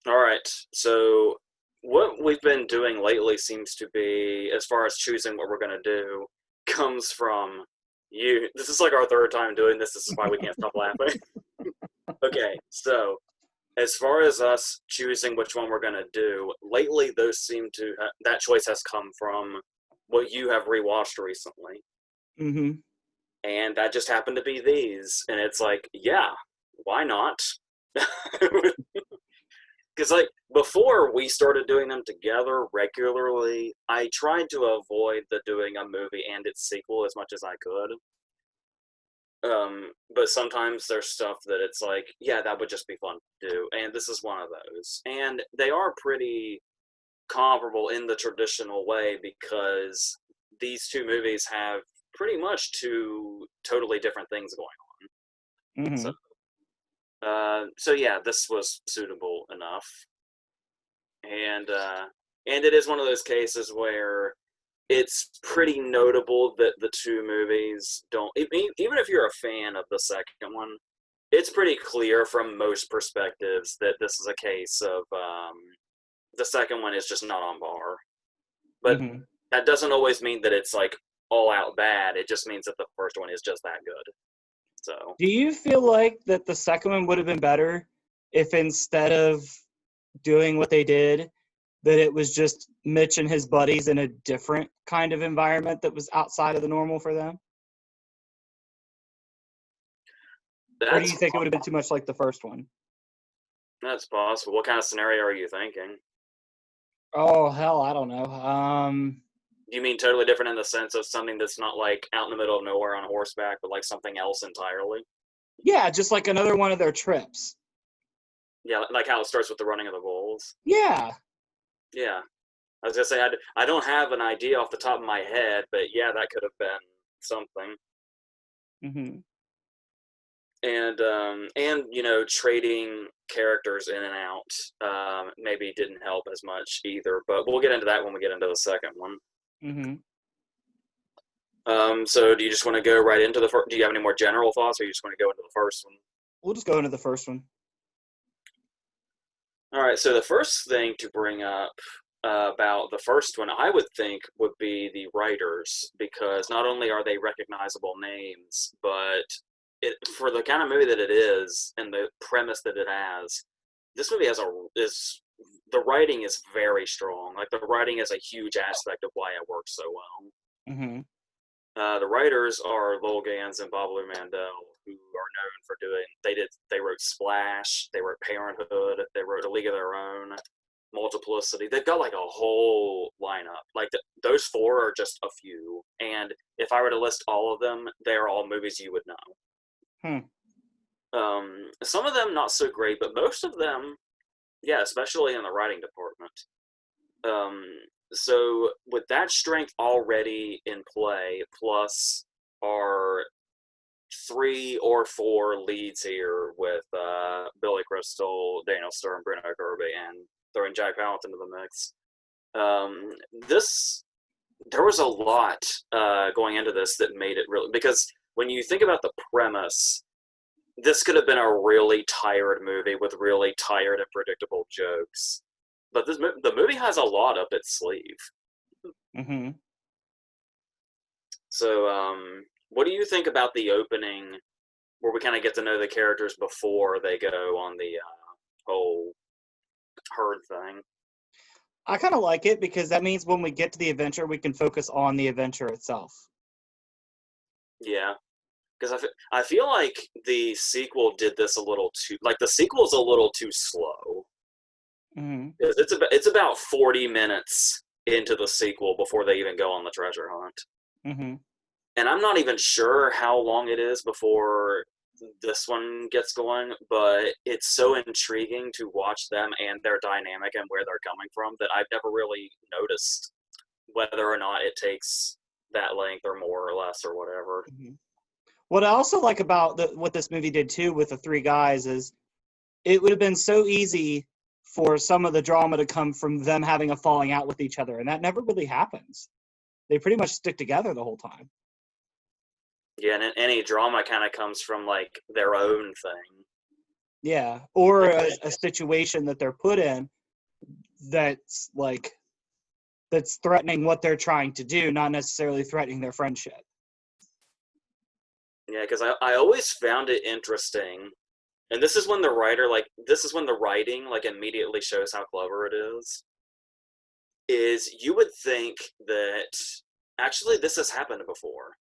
All right. So what we've been doing lately seems to be, as far as choosing what we're going to do, comes from you. This is like our third time doing this. This is why we can't stop laughing. Okay. So as far as us choosing which one we're going to do, lately those seem to that choice has come from what you have rewatched recently. Mm-hmm. And that just happened to be these. And it's like, yeah, why not? Because like before we started doing them together regularly, I tried to avoid the doing a movie and its sequel as much as I could. But sometimes there's stuff that it's like, yeah, that would just be fun to do, and this is one of those. And they are pretty comparable in the traditional way because these two movies have pretty much two totally different things going on. So, Mm-hmm. so yeah, this was suitable enough. And it is one of those cases where it's pretty notable that the two movies don't even if you're a fan of the second one, it's pretty clear from most perspectives that this is a case of the second one is just not on par, but Mm-hmm. that doesn't always mean that it's like all out bad. It just means that the first one is just that good. So Do you feel like that the second one would have been better if instead of doing what they did, that it was just Mitch and his buddies in a different kind of environment that was outside of the normal for them? Or do that's you think it would have been too much like the first one? that's possible. What kind of scenario are you thinking? Oh hell, I don't know. Do you mean totally different in the sense of something that's not like out in the middle of nowhere on horseback, but like something else entirely? Yeah, just like another one of their trips. Yeah, like how it starts with the running of the bulls. Yeah. Yeah, I was gonna say I don't have an idea off the top of my head, but yeah, that could have been something. Hmm. And you know, trading characters in and out maybe didn't help as much either. But we'll get into that when we get into the second one. Hmm. So do you just want to go right into the first? Do you have any more general thoughts, or you just want to go into the first one? We'll just go into the first one. All right. So the first thing to bring up about the first one, I would think, would be the writers, because not only are they recognizable names, but for the kind of movie that it is and the premise that it has, this movie has a is the writing is very strong. Like the writing is a huge aspect of why it works so well. Hmm. The writers are Lowell Gans and Bob Lou Mandel, who are known for doing. They wrote Splash, they wrote Parenthood, they wrote A League of Their Own, Multiplicity. They've got like a whole lineup. Like those four are just a few, and if I were to list all of them, they're all movies you would know. Hmm. Some of them not so great, but most of them, yeah, especially in the writing department. Um, so with that strength already in play, plus our three or four leads here with Billy Crystal, Daniel Stern, Bruno Kirby, and throwing Jack Palance into the mix. Um, this there was a lot going into this that made it really, because when you think about the premise, this could have been a really tired movie with really tired and predictable jokes. But the movie has a lot up its sleeve. Hmm. So, what do you think about the opening, where we kind of get to know the characters before they go on the whole herd thing? I kind of like it because that means when we get to the adventure, we can focus on the adventure itself. Yeah, because I feel like the sequel did this a little too. Like the sequel's a little too slow. Hmm. It's about 40 minutes into the sequel before they even go on the treasure hunt. Hmm. And I'm not even sure how long it is before this one gets going, but it's so intriguing to watch them and their dynamic and where they're coming from that I've never really noticed whether or not it takes that length or more or less or whatever. Hmm. What I also like about what this movie did too with the three guys is it would have been so easy for some of the drama to come from them having a falling out with each other, and that never really happens. They pretty much stick together the whole time. Yeah, and any drama kind of comes from like their own thing. Yeah, or Like, a situation that they're put in that's like that's threatening what they're trying to do, not necessarily threatening their friendship. yeah, because I always found it interesting, and this is when the writer like this is when the writing like immediately shows how clever it is you would think that actually this has happened before.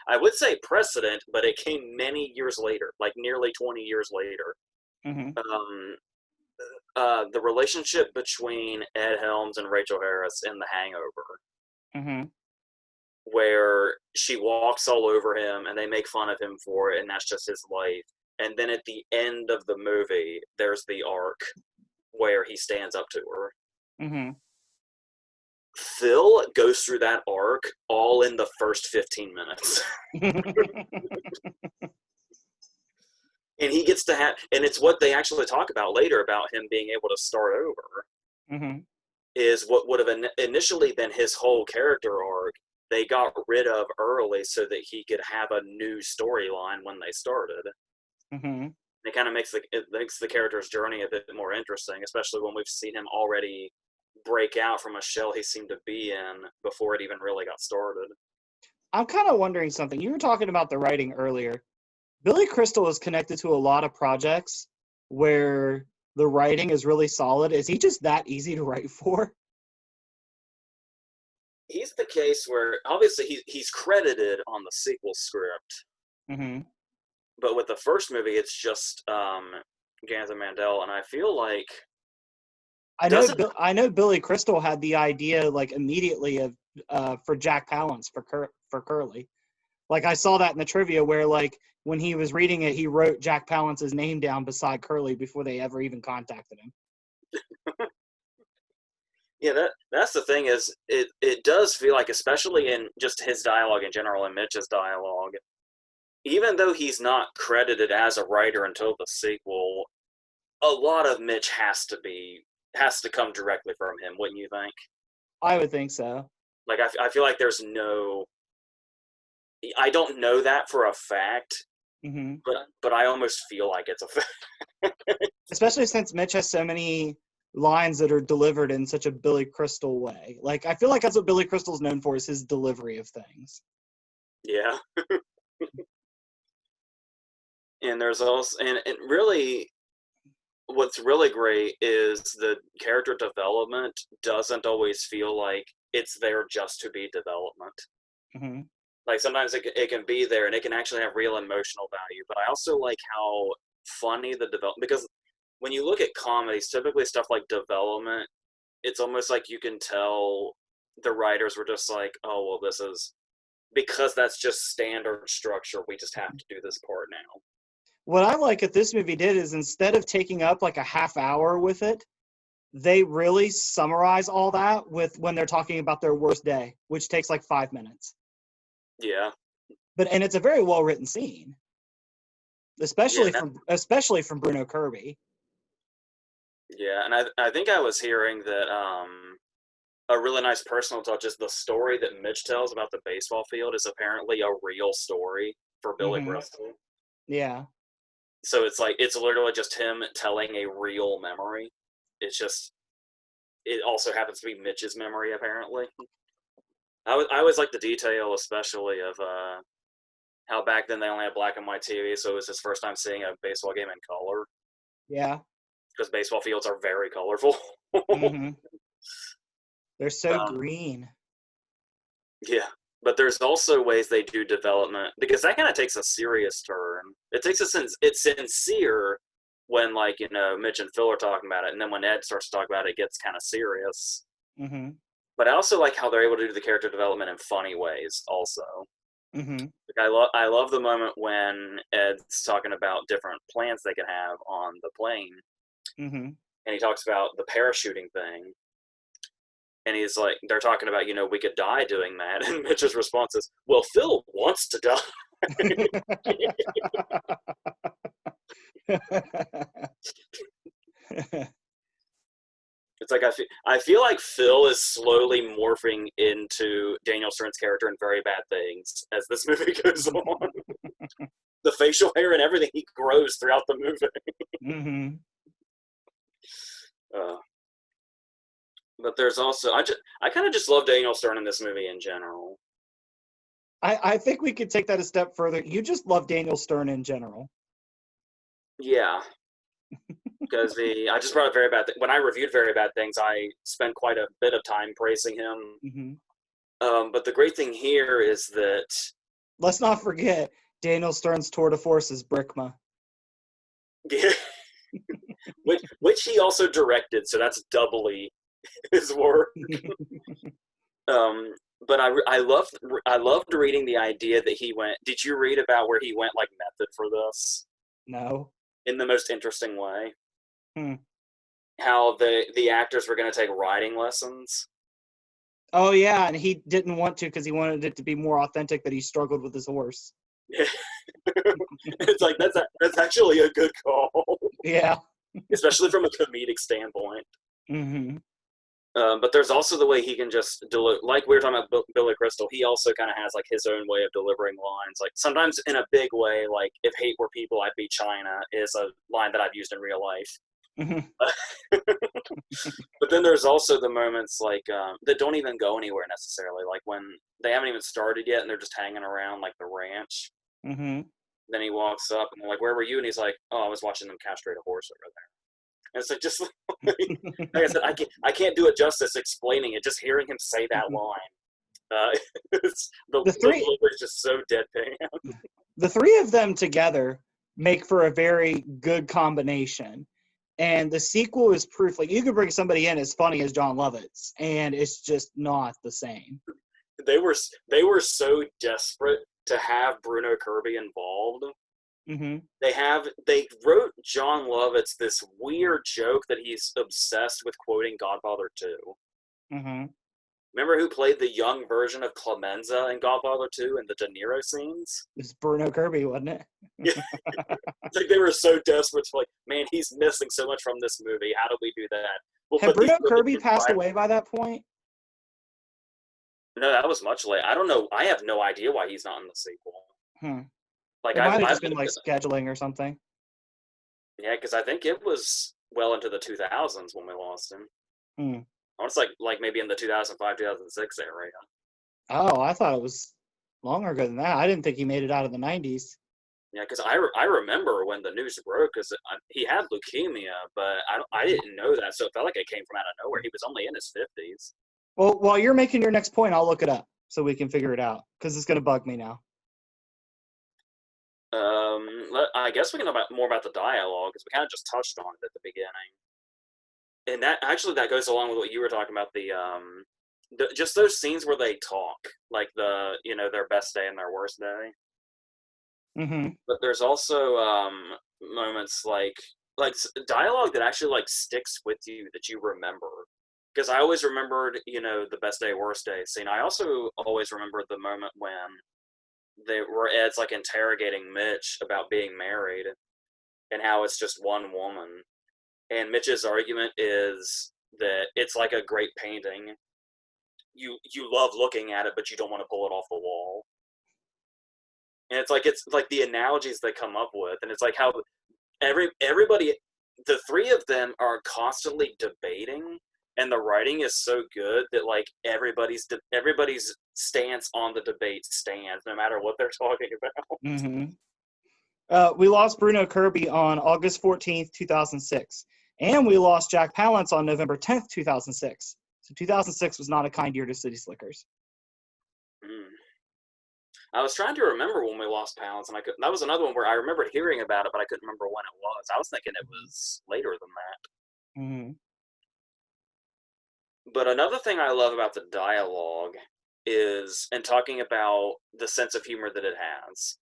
I would say precedent, but it came many years later, like nearly 20 years later. Hmm. Um, the relationship between Ed Helms and Rachel Harris in The Hangover, Hmm. where she walks all over him and they make fun of him for it, and that's just his life. And then at the end of the movie, there's the arc where he stands up to her. Hmm. Phil goes through that arc all in the first 15 minutes. And he gets to have, and it's what they actually talk about later about him being able to start over, Hmm. is what would have initially been his whole character arc. They got rid of early so that he could have a new storyline when they started. Hmm. It kind of makes the character's journey a bit more interesting, especially when we've seen him already break out from a shell he seemed to be in before it even really got started. I'm kind of wondering something. You were talking about the writing earlier. Billy Crystal is connected to a lot of projects where the writing is really solid. Is he just that easy to write for? He's the case where obviously he's credited on the sequel script, Hmm. but with the first movie, it's just Jonathan Mandel, and I feel like doesn't. I know Billy Crystal had the idea like immediately of for Jack Palance for Curly. Like I saw that in the trivia where like when he was reading it, he wrote Jack Palance's name down beside Curly before they ever even contacted him. Yeah, that's the thing is it does feel like, especially in just his dialogue in general and Mitch's dialogue, even though he's not credited as a writer until the sequel, a lot of Mitch has to come directly from him, wouldn't you think? I would think so. Like I feel like there's no. I don't know that for a fact, Hmm. but I almost feel like it's a fact. Especially since Mitch has so many lines that are delivered in such a Billy Crystal way. Like I feel like that's what Billy Crystal's known for is his delivery of things. Yeah, and there's also and really what's really great is the character development doesn't always feel like it's there just to be development. Hmm. Like sometimes it can be there and it can actually have real emotional value, but I also like how funny the development, because when you look at comedies, typically stuff like development, it's almost like you can tell the writers were just like, oh well, this is because that's just standard structure, we just have to do this part now. What I like that this movie did is instead of taking up like a half hour with it, they really summarize all that with when they're talking about their worst day, which takes like 5 minutes. Yeah, But and it's a very well written scene, yeah, especially from Bruno Kirby. yeah, and I think I was hearing that a really nice personal touch is the story that Mitch tells about the baseball field is apparently a real story for Billy Hmm. Crystal. Yeah. So it's like it's literally just him telling a real memory. It's just it also happens to be Mitch's memory apparently. I always like the detail, especially of how back then they only had black and white TV, so it was his first time seeing a baseball game in color Yeah. because baseball fields are very colorful. Hmm. They're so um, green. yeah, but there's also ways they do development because that kind of takes a serious turn. It takes it's sincere when like Mitch and Phil are talking about it, and then when Ed starts to talk about it, it gets kind of serious. Hmm. But I also like how they're able to do the character development in funny ways. Also, Hmm. like, I love the moment when Ed's talking about different plans they can have on the plane, Hmm. and he talks about the parachuting thing, and he's like, they're talking about we could die doing that, and Mitch's response is, "Well, Phil wants to die." It's like I feel like Phil is slowly morphing into Daniel Stern's character in Very Bad Things as this movie goes on. the facial hair and everything he grows throughout the movie. Mm-hmm. Uh, but there's also I kind of just love Daniel Stern in this movie in general. I think we could take that a step further. You just love Daniel Stern in general. Yeah, because I just brought up Very Bad when I reviewed Very Bad Things, I spent quite a bit of time praising him. Mm-hmm. But the great thing here is that Let's not forget Daniel Stern's tour de force is Brickma. which he also directed, so that's doubly his work. Um, but I loved reading the idea that he went. Did you read about where he went like method for this No. in the most interesting way? Hmm. How the actors were going to take writing lessons. Oh yeah, and he didn't want to because he wanted it to be more authentic that he struggled with his horse. It's like that's actually a good call, Yeah. especially from a comedic standpoint. Mm-hmm. But there's also the way he can just like we were talking about Billy Crystal. He also kind of has like his own way of delivering lines. Like sometimes in a big way, like "If hate were people, I'd be China" is a line that I've used in real life. Mm-hmm. But then there's also the moments like that don't even go anywhere necessarily. Like when they haven't even started yet and they're just hanging around like the ranch. Mm-hmm. Then he walks up and they're like, "Where were you?" And he's like, "Oh, I was watching them castrate a horse over there." And it's like just like I said, I can't do it justice explaining it. Just hearing him say that line, the the three delivery is just so deadpan. the three of them together make for a very good combination. And the sequel is proof. Like you could bring somebody in as funny as John Lovitz, and it's just not the same. They were so desperate to have Bruno Kirby involved. Mm-hmm. They wrote John Lovitz this weird joke that he's obsessed with quoting Godfather 2. Mm-hmm. Remember who played the young version of Clemenza in Godfather 2 in the De Niro scenes? It's Bruno Kirby, wasn't it? Yeah. It's like they were so desperate to like, man, he's missing so much from this movie. How do we do that? We'll Had put these Bruno women Kirby in passed private. away by that point? No, that was much late. I don't know. I have no idea why he's not in the sequel. Hmm. Like It might have I've just been looked like at scheduling or something. yeah, because I think it was well into the 2000s when we lost him. Hmm. I want to like maybe in the 2005 2006 area. Oh, I thought it was longer ago than that. I didn't think he made it out of the 90s. Yeah, because I remember when the news broke because he had leukemia, but I didn't know that, so it felt like it came from out of nowhere. He was only in his 50s. Well, while you're making your next point, I'll look it up so we can figure it out because it's going to bug me now. I guess we can know more about the dialogue because we kind of just touched on it at the beginning, and that goes along with what you were talking about just those scenes where they talk, like their best day and their worst day. Mm-hmm. But there's also moments like dialogue that actually like sticks with you that you remember. Because I always remembered, the best day, worst day scene. I also always remembered the moment when Ed's like interrogating Mitch about being married and how it's just one woman. And Mitch's argument is that it's like a great painting. You love looking at it, but you don't want to pull it off the wall. And it's like the analogies they come up with, and it's like how everybody, the three of them are constantly debating, and the writing is so good that like everybody's stance on the debate stands no matter what they're talking about. Mm-hmm. We lost Bruno Kirby on August 14th, 2006. And we lost Jack Palance on November 10th, 2006. So 2006 was not a kind year to City Slickers. Mm. I was trying to remember when we lost Palance, and that was another one where I remembered hearing about it, but I couldn't remember when it was. I was thinking it was later than that. Mm-hmm. But another thing I love about the dialogue is, and talking about the sense of humor that it has,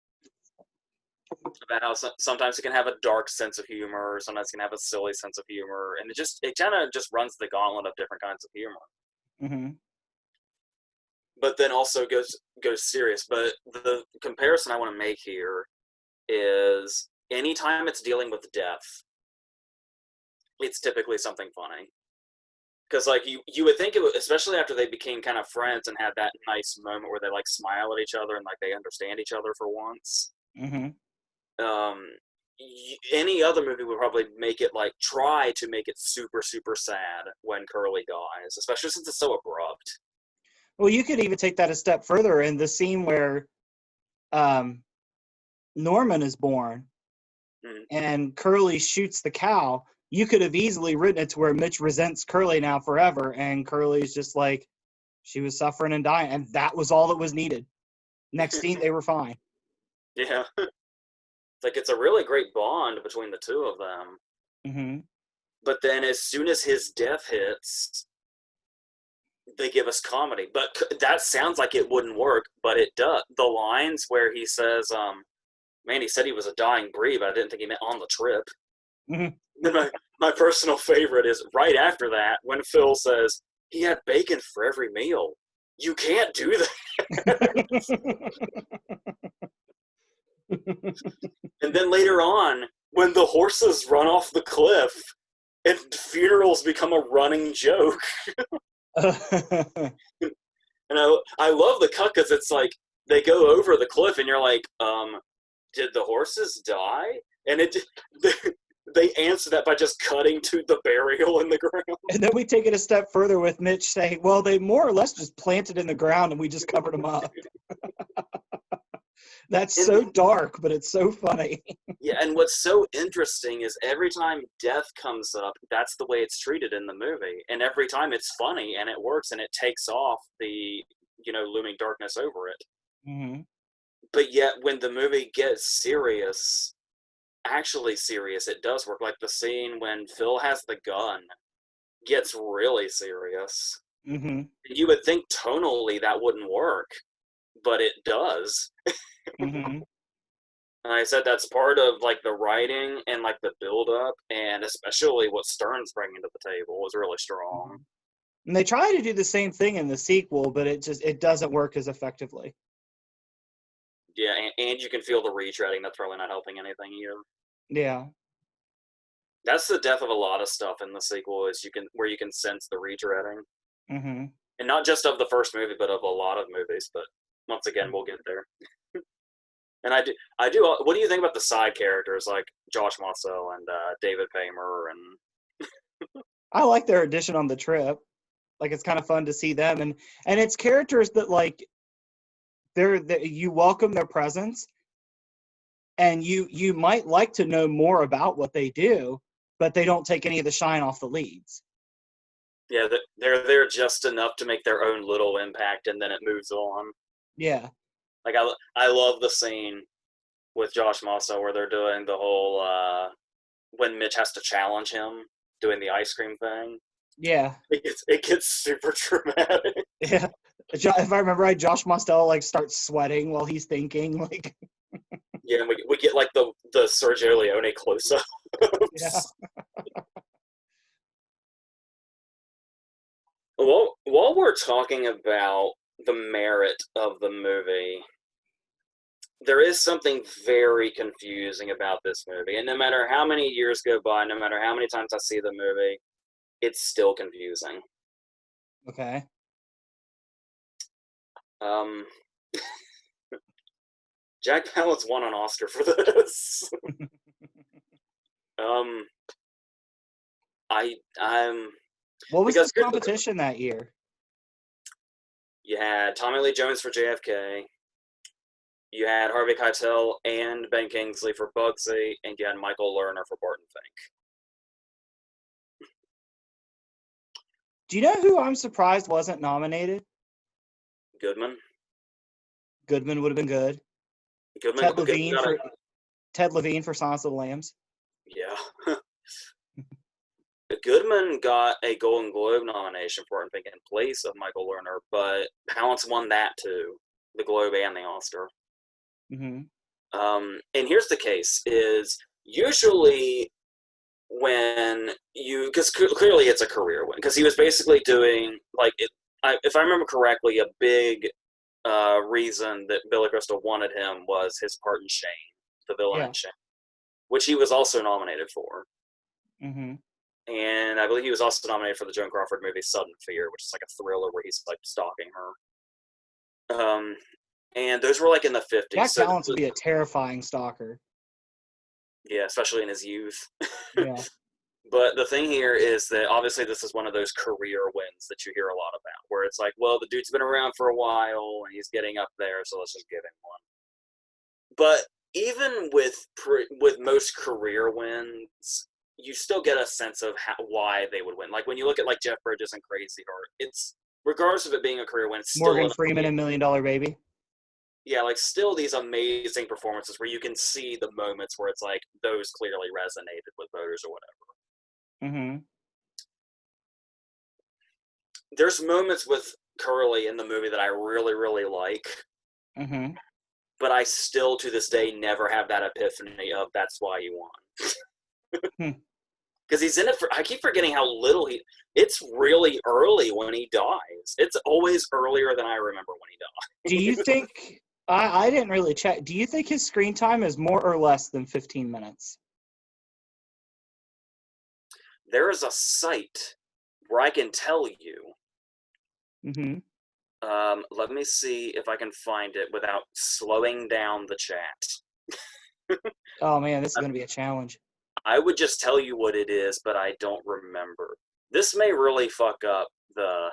about how sometimes it can have a dark sense of humor, sometimes it can have a silly sense of humor, and it kind of just runs the gauntlet of different kinds of humor. Mm-hmm. But then also goes serious. But the comparison I want to make here is anytime it's dealing with death, it's typically something funny. Because like you would think it would, especially after they became kind of friends and had that nice moment where they like smile at each other and like they understand each other for once. Mm-hmm. Um, any other movie would probably make it like try to make it super super sad when Curly dies, especially since it's so abrupt. Well, you could even take that a step further in the scene where um, Norman is born Mm. and Curly shoots the cow. You could have easily written it to where Mitch resents Curly now forever, and Curly's just like, she was suffering and dying, and that was all that was needed. Next scene, they were fine. Yeah, it's like it's a really great bond between the two of them. Hmm. But then as soon as his death hits, they give us comedy. But that sounds like it wouldn't work, but it does. The lines where he says, "Man, he said he was a dying breed, but I didn't think he meant on the trip." Hmm. Then my personal favorite is right after that when Phil says he had bacon for every meal. You can't do that. And then later on, when the horses run off the cliff and funerals become a running joke. And I love the cut because it's like they go over the cliff and you're like, did the horses die? And they, they answer that by just cutting to the burial in the ground. And then we take it a step further with Mitch saying, well, they more or less just planted in the ground and we just covered them up. That's And so dark, but it's so funny. yeah, and what's so interesting is every time death comes up, that's the way it's treated in the movie. And every time it's funny and it works and it takes off the, looming darkness over it. Hmm. But yet when the movie gets serious, actually serious, it does work. Like the scene when Phil has the gun gets really serious. Hmm. You would think tonally that wouldn't work, but it does. Hmm. And I said that's part of like the writing and like the build up, and especially what Stern's bringing to the table is really strong. And they try to do the same thing in the sequel, but it doesn't work as effectively. Yeah, and you can feel the retreading. That's probably not helping anything either. Yeah. That's the death of a lot of stuff in the sequel is you can sense the retreading, Hmm. and not just of the first movie, but of a lot of movies. But once again, we'll get there. And I do. What do you think about the side characters like Josh Marcel and David Paymer and I like their addition on the trip. Like it's kind of fun to see them, and it's characters that like you welcome their presence, and you might like to know more about what they do, but they don't take any of the shine off the leads. yeah, they're there just enough to make their own little impact, and then it moves on. Yeah. Like I love the scene with Josh Massa where they're doing the whole when Mitch has to challenge him doing the ice cream thing. Yeah. It gets super dramatic. Yeah. If I remember right, Josh Mostel like starts sweating while he's thinking. Like, Yeah, and we get like the Sergio Leone close yeah. ups. While we're talking about the merit of the movie, there is something very confusing about this movie. And no matter how many years go by, no matter how many times I see the movie, it's still confusing. Okay. Um, Jack Palance won an Oscar for this. um, I'm What was because his competition that year? you had Tommy Lee Jones for JFK, you had Harvey Keitel and Ben Kingsley for Bugsy, and you had Michael Lerner for Barton Fink. Do you know who I'm surprised wasn't nominated? Goodman. Goodman would have been good. Goodman. Ted Goodman Levine got a for Ted Levine for Silence of the Lambs. yeah. Goodman got a Golden Globe nomination for Barton Fink in place of Michael Lerner, but Palance won that too, the Globe and the Oscar. Mm-hmm. And here's the case: is usually when you because clearly it's a career win because he was basically doing like it. If I remember correctly, a big reason that Billy Crystal wanted him was his part in Shane, the villain Yeah. in Shane, which he was also nominated for. Mm-hmm. And I believe he was also nominated for the Joan Crawford movie Sudden Fear, which is like a thriller where he's like stalking her. And those were like in the 50s. Jack So Palance would be a terrifying stalker. Yeah, especially in his youth. Yeah. But the thing here is that obviously this is one of those career wins that you hear a lot about, where it's like, well, the dude's been around for a while and he's getting up there, so let's just give him one. But even with most career wins, you still get a sense of why they would win. Like when you look at like Jeff Bridges and Crazy Heart, it's regardless of it being a career win, it's still Morgan an Freeman and Million Dollar Baby. yeah, like still these amazing performances where you can see the moments where it's like those clearly resonated with voters or whatever. Mm-hmm. There's moments with Curly in the movie that I really, really like, Mm-hmm. but I still to this day never have that epiphany of that's why you won. Hmm. Because he's in it for, I keep forgetting how little it's really early when he dies. It's always earlier than I remember when he Do you dies. think I didn't really check. Do you think his screen time is more or less than 15 minutes? There is a site where I can tell you. Mm-hmm. Let me see if I can find it without slowing down the chat. Oh man, this is gonna be a challenge. I would just tell you what it is, but I don't remember. This may really fuck up the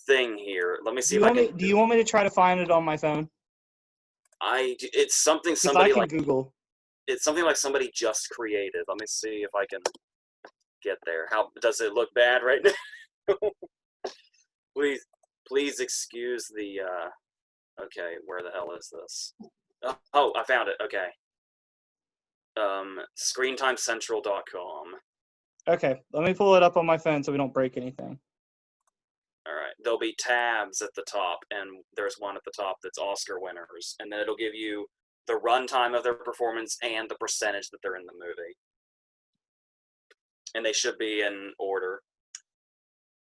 thing here. Let me see if I can. Do you want me to try to find it on my phone? It's something Because I somebody can like. Google. It's something like somebody just created. Let me see if I can get there. How does it look bad right now? please, please excuse the. Okay, where the hell is this? Oh, I found it. Okay. ScreenTimeCentral.com. Okay, let me pull it up on my phone so we don't break anything. All right. There'll be tabs at the top, and there's one at the top that's Oscar winners, and then it'll give you the runtime of their performance and the percentage that they're in the movie, and they should be in order.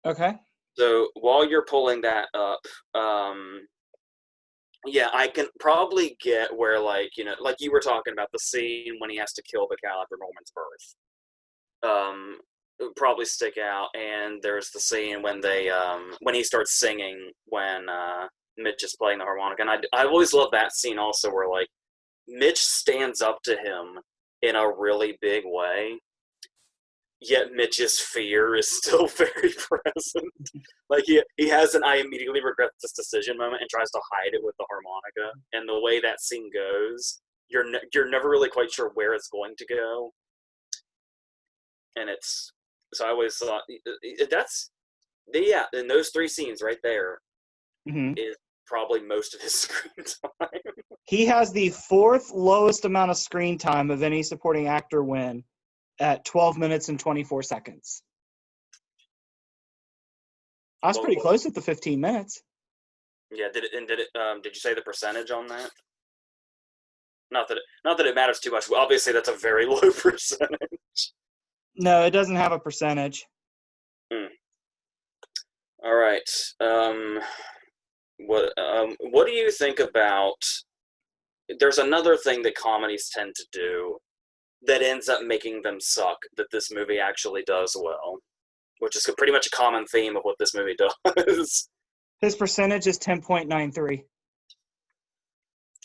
Okay. So while you're pulling that up, yeah, I can probably get where, like, like you were talking about the scene when he has to kill the cow after Norman's birth. It would probably stick out, and there's the scene when he starts singing when Mitch is playing the harmonica, and I always love that scene also where like Mitch stands up to him in a really big way, yet Mitch's fear is still very present. Like he has an I immediately regret this decision moment and tries to hide it with the harmonica. And the way that scene goes, you're never really quite sure where it's going to go. And it's so I always thought that's yeah. In those three scenes right there Mm-hmm. is probably most of his screen time. He has the fourth lowest amount of screen time of any supporting actor win at 12 minutes and 24 seconds. I was pretty close at the 15 minutes. Yeah, did you say the percentage on that? Not that it matters too much. Obviously, that's a very low percentage. No, it doesn't have a percentage. All right. What do you think about? There's another thing that comedies tend to do that ends up making them suck. That this movie actually does well, which is pretty much a common theme of what this movie does. His percentage is 10.93.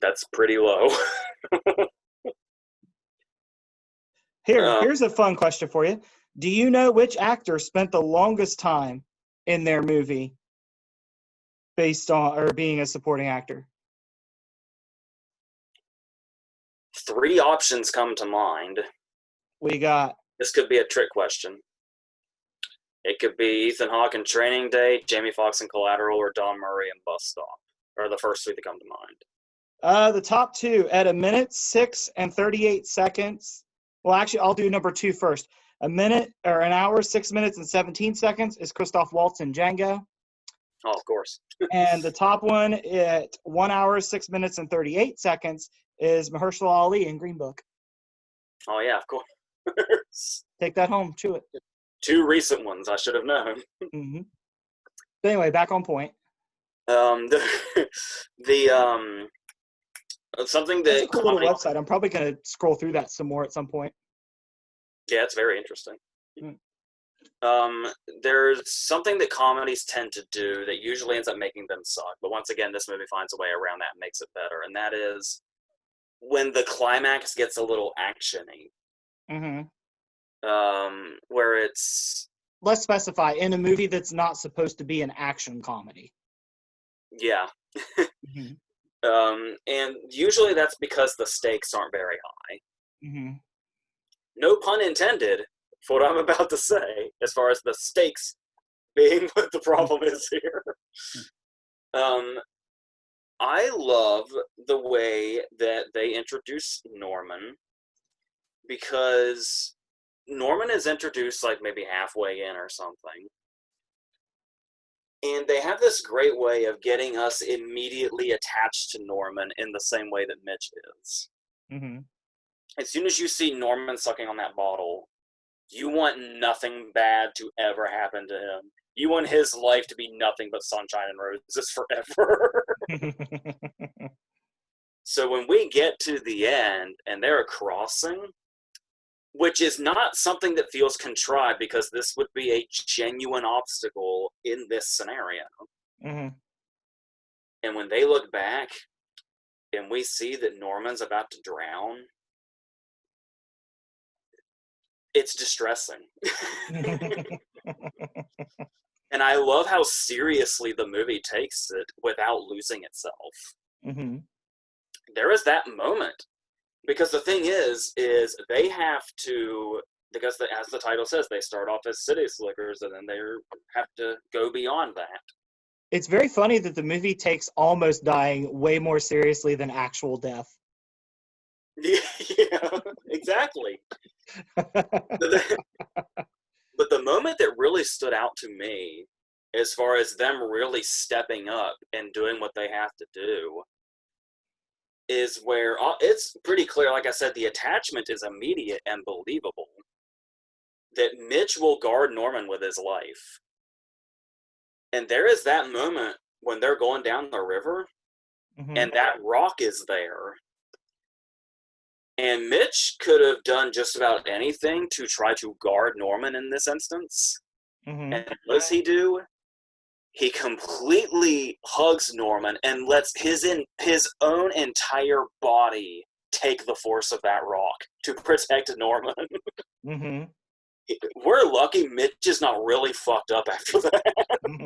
That's pretty low. Here's a fun question for you. Do you know which actor spent the longest time in their movie based on or being a supporting actor? Three options come to mind. We got. This could be a trick question. It could be Ethan Hawke in Training Day, Jamie Foxx in Collateral, or Don Murray in Bus Stop. Or the first three that come to mind. The top two at 1:06 and 38 seconds. Well, actually, I'll do number two first. An hour, 6 minutes, and 17 seconds is Christoph Waltz in Django. Oh, of course. And the top one at 1 hour, 6 minutes, and 38 seconds is Mahershala Ali in Green Book. Oh, yeah, of course. Take that home, chew it. Two recent ones I should have known. Mm-hmm. But anyway, back on point. Something That's that a cool little website. I'm probably going to scroll through that some more at some point. Yeah, it's very interesting. Mm. There's something that comedies tend to do that usually ends up making them suck. But once again, this movie finds a way around that and makes it better. And that is when the climax gets a little actiony, Mm-hmm. where it's Let's specify, in a movie that's not supposed to be an action comedy. yeah, Mm-hmm. and usually that's because the stakes aren't very high. Mm-hmm. No pun intended for what I'm about to say, as far as the stakes being what the problem is here. Um, I love the way that they introduce Norman, because Norman is introduced like maybe halfway in or something. And they have this great way of getting us immediately attached to Norman in the same way that Mitch is. Mm-hmm. As soon as you see Norman sucking on that bottle, you want nothing bad to ever happen to him. You want his life to be nothing but sunshine and roses forever. So when we get to the end and they're crossing, which is not something that feels contrived because this would be a genuine obstacle in this scenario. Mm-hmm. And when they look back and we see that Norman's about to drown, it's distressing. And I love how seriously the movie takes it without losing itself. Mm-hmm. There is that moment. Because the thing is they have to, because as the title says, they start off as city slickers and then they have to go beyond that. It's very funny that the movie takes almost dying way more seriously than actual death. Yeah, exactly. But the moment that really stood out to me, as far as them really stepping up and doing what they have to do, is where it's pretty clear, like I said, the attachment is immediate and believable, that Mitch will guard Norman with his life. And there is that moment when they're going down the river, Mm-hmm. and that rock is there. And Mitch could have done just about anything to try to guard Norman in this instance. Mm-hmm. And what does he do? He completely hugs Norman and lets his own entire body take the force of that rock to protect Norman. Mm-hmm. We're lucky Mitch is not really fucked up after that. Mm-hmm.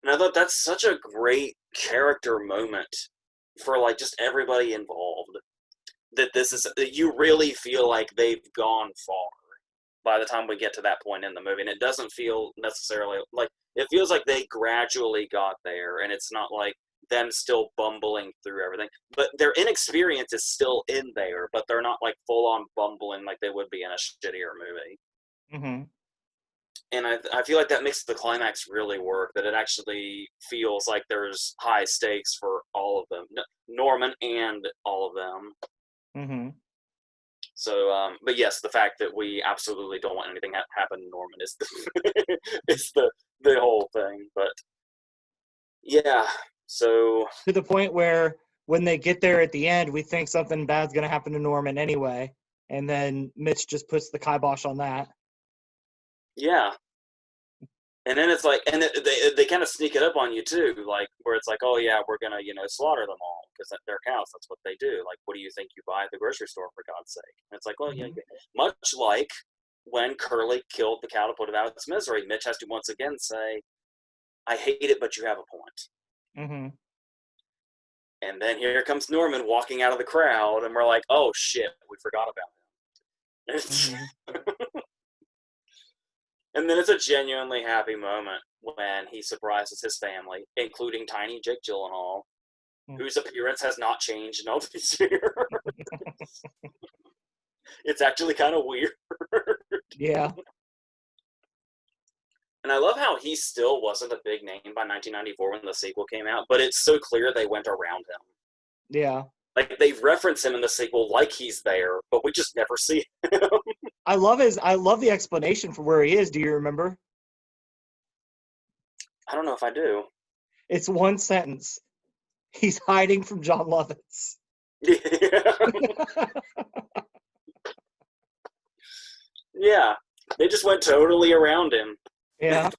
And I thought that's such a great character moment for like just everybody involved. That you really feel like they've gone far by the time we get to that point in the movie. And it doesn't feel necessarily like, it feels like they gradually got there, and it's not like them still bumbling through everything. But their inexperience is still in there, but they're not like full on bumbling like they would be in a shittier movie. Mm-hmm. And I feel like that makes the climax really work, that it actually feels like there's high stakes for all of them, Norman and all of them. Mm-hmm. So, but yes, the fact that we absolutely don't want anything to happen to Norman is is the whole thing. But yeah, so To the point where when they get there at the end, we think something bad's going to happen to Norman anyway. And then Mitch just puts the kibosh on that. yeah. And then it's like, and they kind of sneak it up on you too, like where it's like, oh yeah, we're gonna slaughter them all because they're cows. That's what they do. Like, what do you think you buy at the grocery store, for God's sake? And it's like, well, yeah, Mm-hmm. much like when Curly killed the cow to put it out of its misery, Mitch has to once again say, I hate it, but you have a point. Mm-hmm. And then here comes Norman walking out of the crowd, and we're like, oh shit, we forgot about him. Mm-hmm. And then it's a genuinely happy moment when he surprises his family, including tiny Jake Gyllenhaal, whose appearance has not changed in all these years. It's actually kind of weird. Yeah. And I love how he still wasn't a big name by 1994 when the sequel came out, but it's so clear they went around him. Yeah. Like, they reference him in the sequel like he's there, but we just never see him. I love the explanation for where he is. Do you remember? I don't know if I do. It's one sentence. He's hiding from John Lovitz. Yeah, they just went totally around him. Yeah.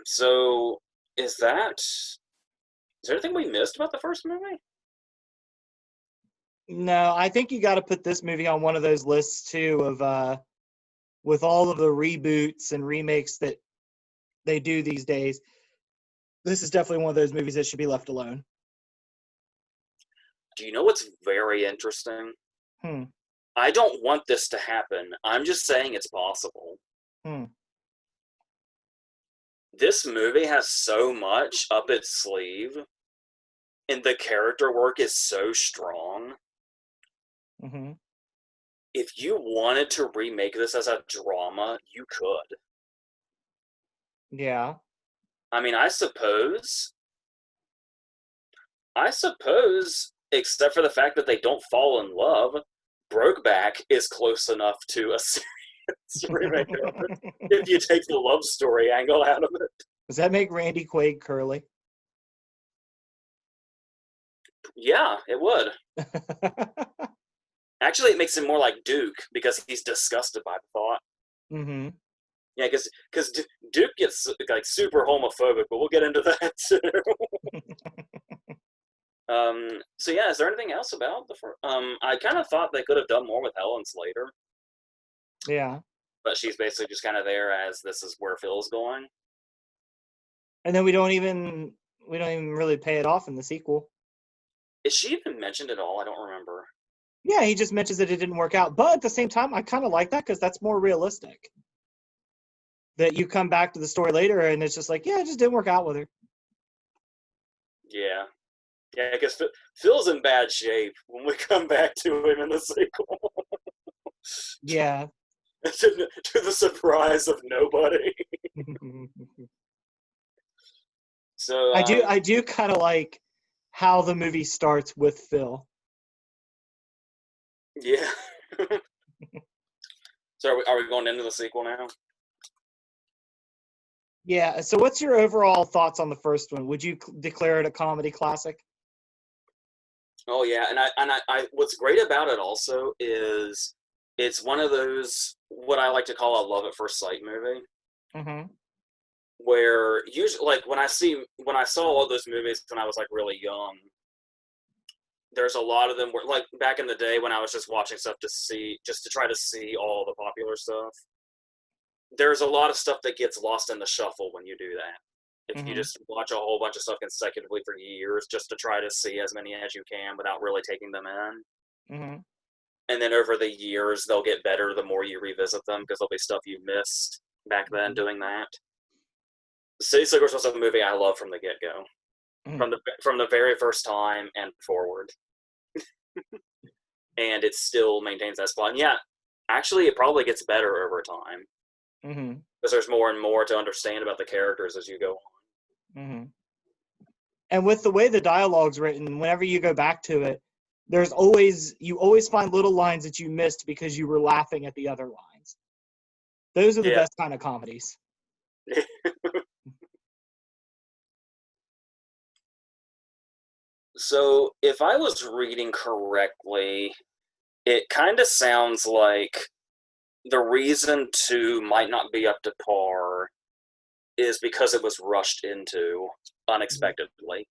So is that Is there anything we missed about the first movie? No, I think you got to put this movie on one of those lists too of with all of the reboots and remakes that they do these days. This is definitely one of those movies that should be left alone. Do you know what's very interesting? Hmm. I don't want this to happen. I'm just saying it's possible. Hmm. This movie has so much up its sleeve, and the character work is so strong. Mm-hmm. If you wanted to remake this as a drama, you could. Yeah. I mean, I suppose, except for the fact that they don't fall in love, Brokeback is close enough to a serious remake of it if you take the love story angle out of it. Does that make Randy Quaid curly? Yeah, it would. Actually, it makes him more like Duke because he's disgusted by the thought. Mm-hmm. Yeah, because Duke gets like super homophobic, but we'll get into that too. So yeah, is there anything else about the first? I kind of thought they could have done more with Helen Slater, Yeah. but she's basically just kind of there as this is where Phil's going. And then we don't even really pay it off in the sequel. Is she even mentioned at all? I don't remember. Yeah, he just mentions that it didn't work out. But at the same time, I kind of like that because that's more realistic. That you come back to the story later and it's just like, yeah, it just didn't work out with her. Yeah, yeah, because Phil's in bad shape when we come back to him in the sequel. Yeah. to the surprise of nobody. So I do kind of like how the movie starts with Phil. yeah. So are we going into the sequel now? Yeah. So what's your overall thoughts on the first one? Would you declare it a comedy classic? Oh yeah, and I what's great about it also is it's one of those what I like to call a love at first sight movie Mm-hmm. where usually like when I saw all those movies when I was like really young, there's a lot of them where like back in the day when I was just watching stuff to try to see all the popular stuff. There's a lot of stuff that gets lost in the shuffle when you do that. If you Mm-hmm. just watch a whole bunch of stuff consecutively for years just to try to see as many as you can without really taking them in. Mm-hmm. And then over the years, they'll get better the more you revisit them because there'll be stuff you missed back then doing that. City Slickers was a movie I love from the get go, Mm-hmm. from the very first time and forward, and it still maintains that spot. And yeah, actually, it probably gets better over time Mm-hmm. because there's more and more to understand about the characters as you go on. Mm-hmm. And with the way the dialogue's written, whenever you go back to it, you always find little lines that you missed because you were laughing at the other lines. Those are the Yeah. best kind of comedies. So if I was reading correctly, it kind of sounds like the reason 2 might not be up to par is because it was rushed into unexpectedly.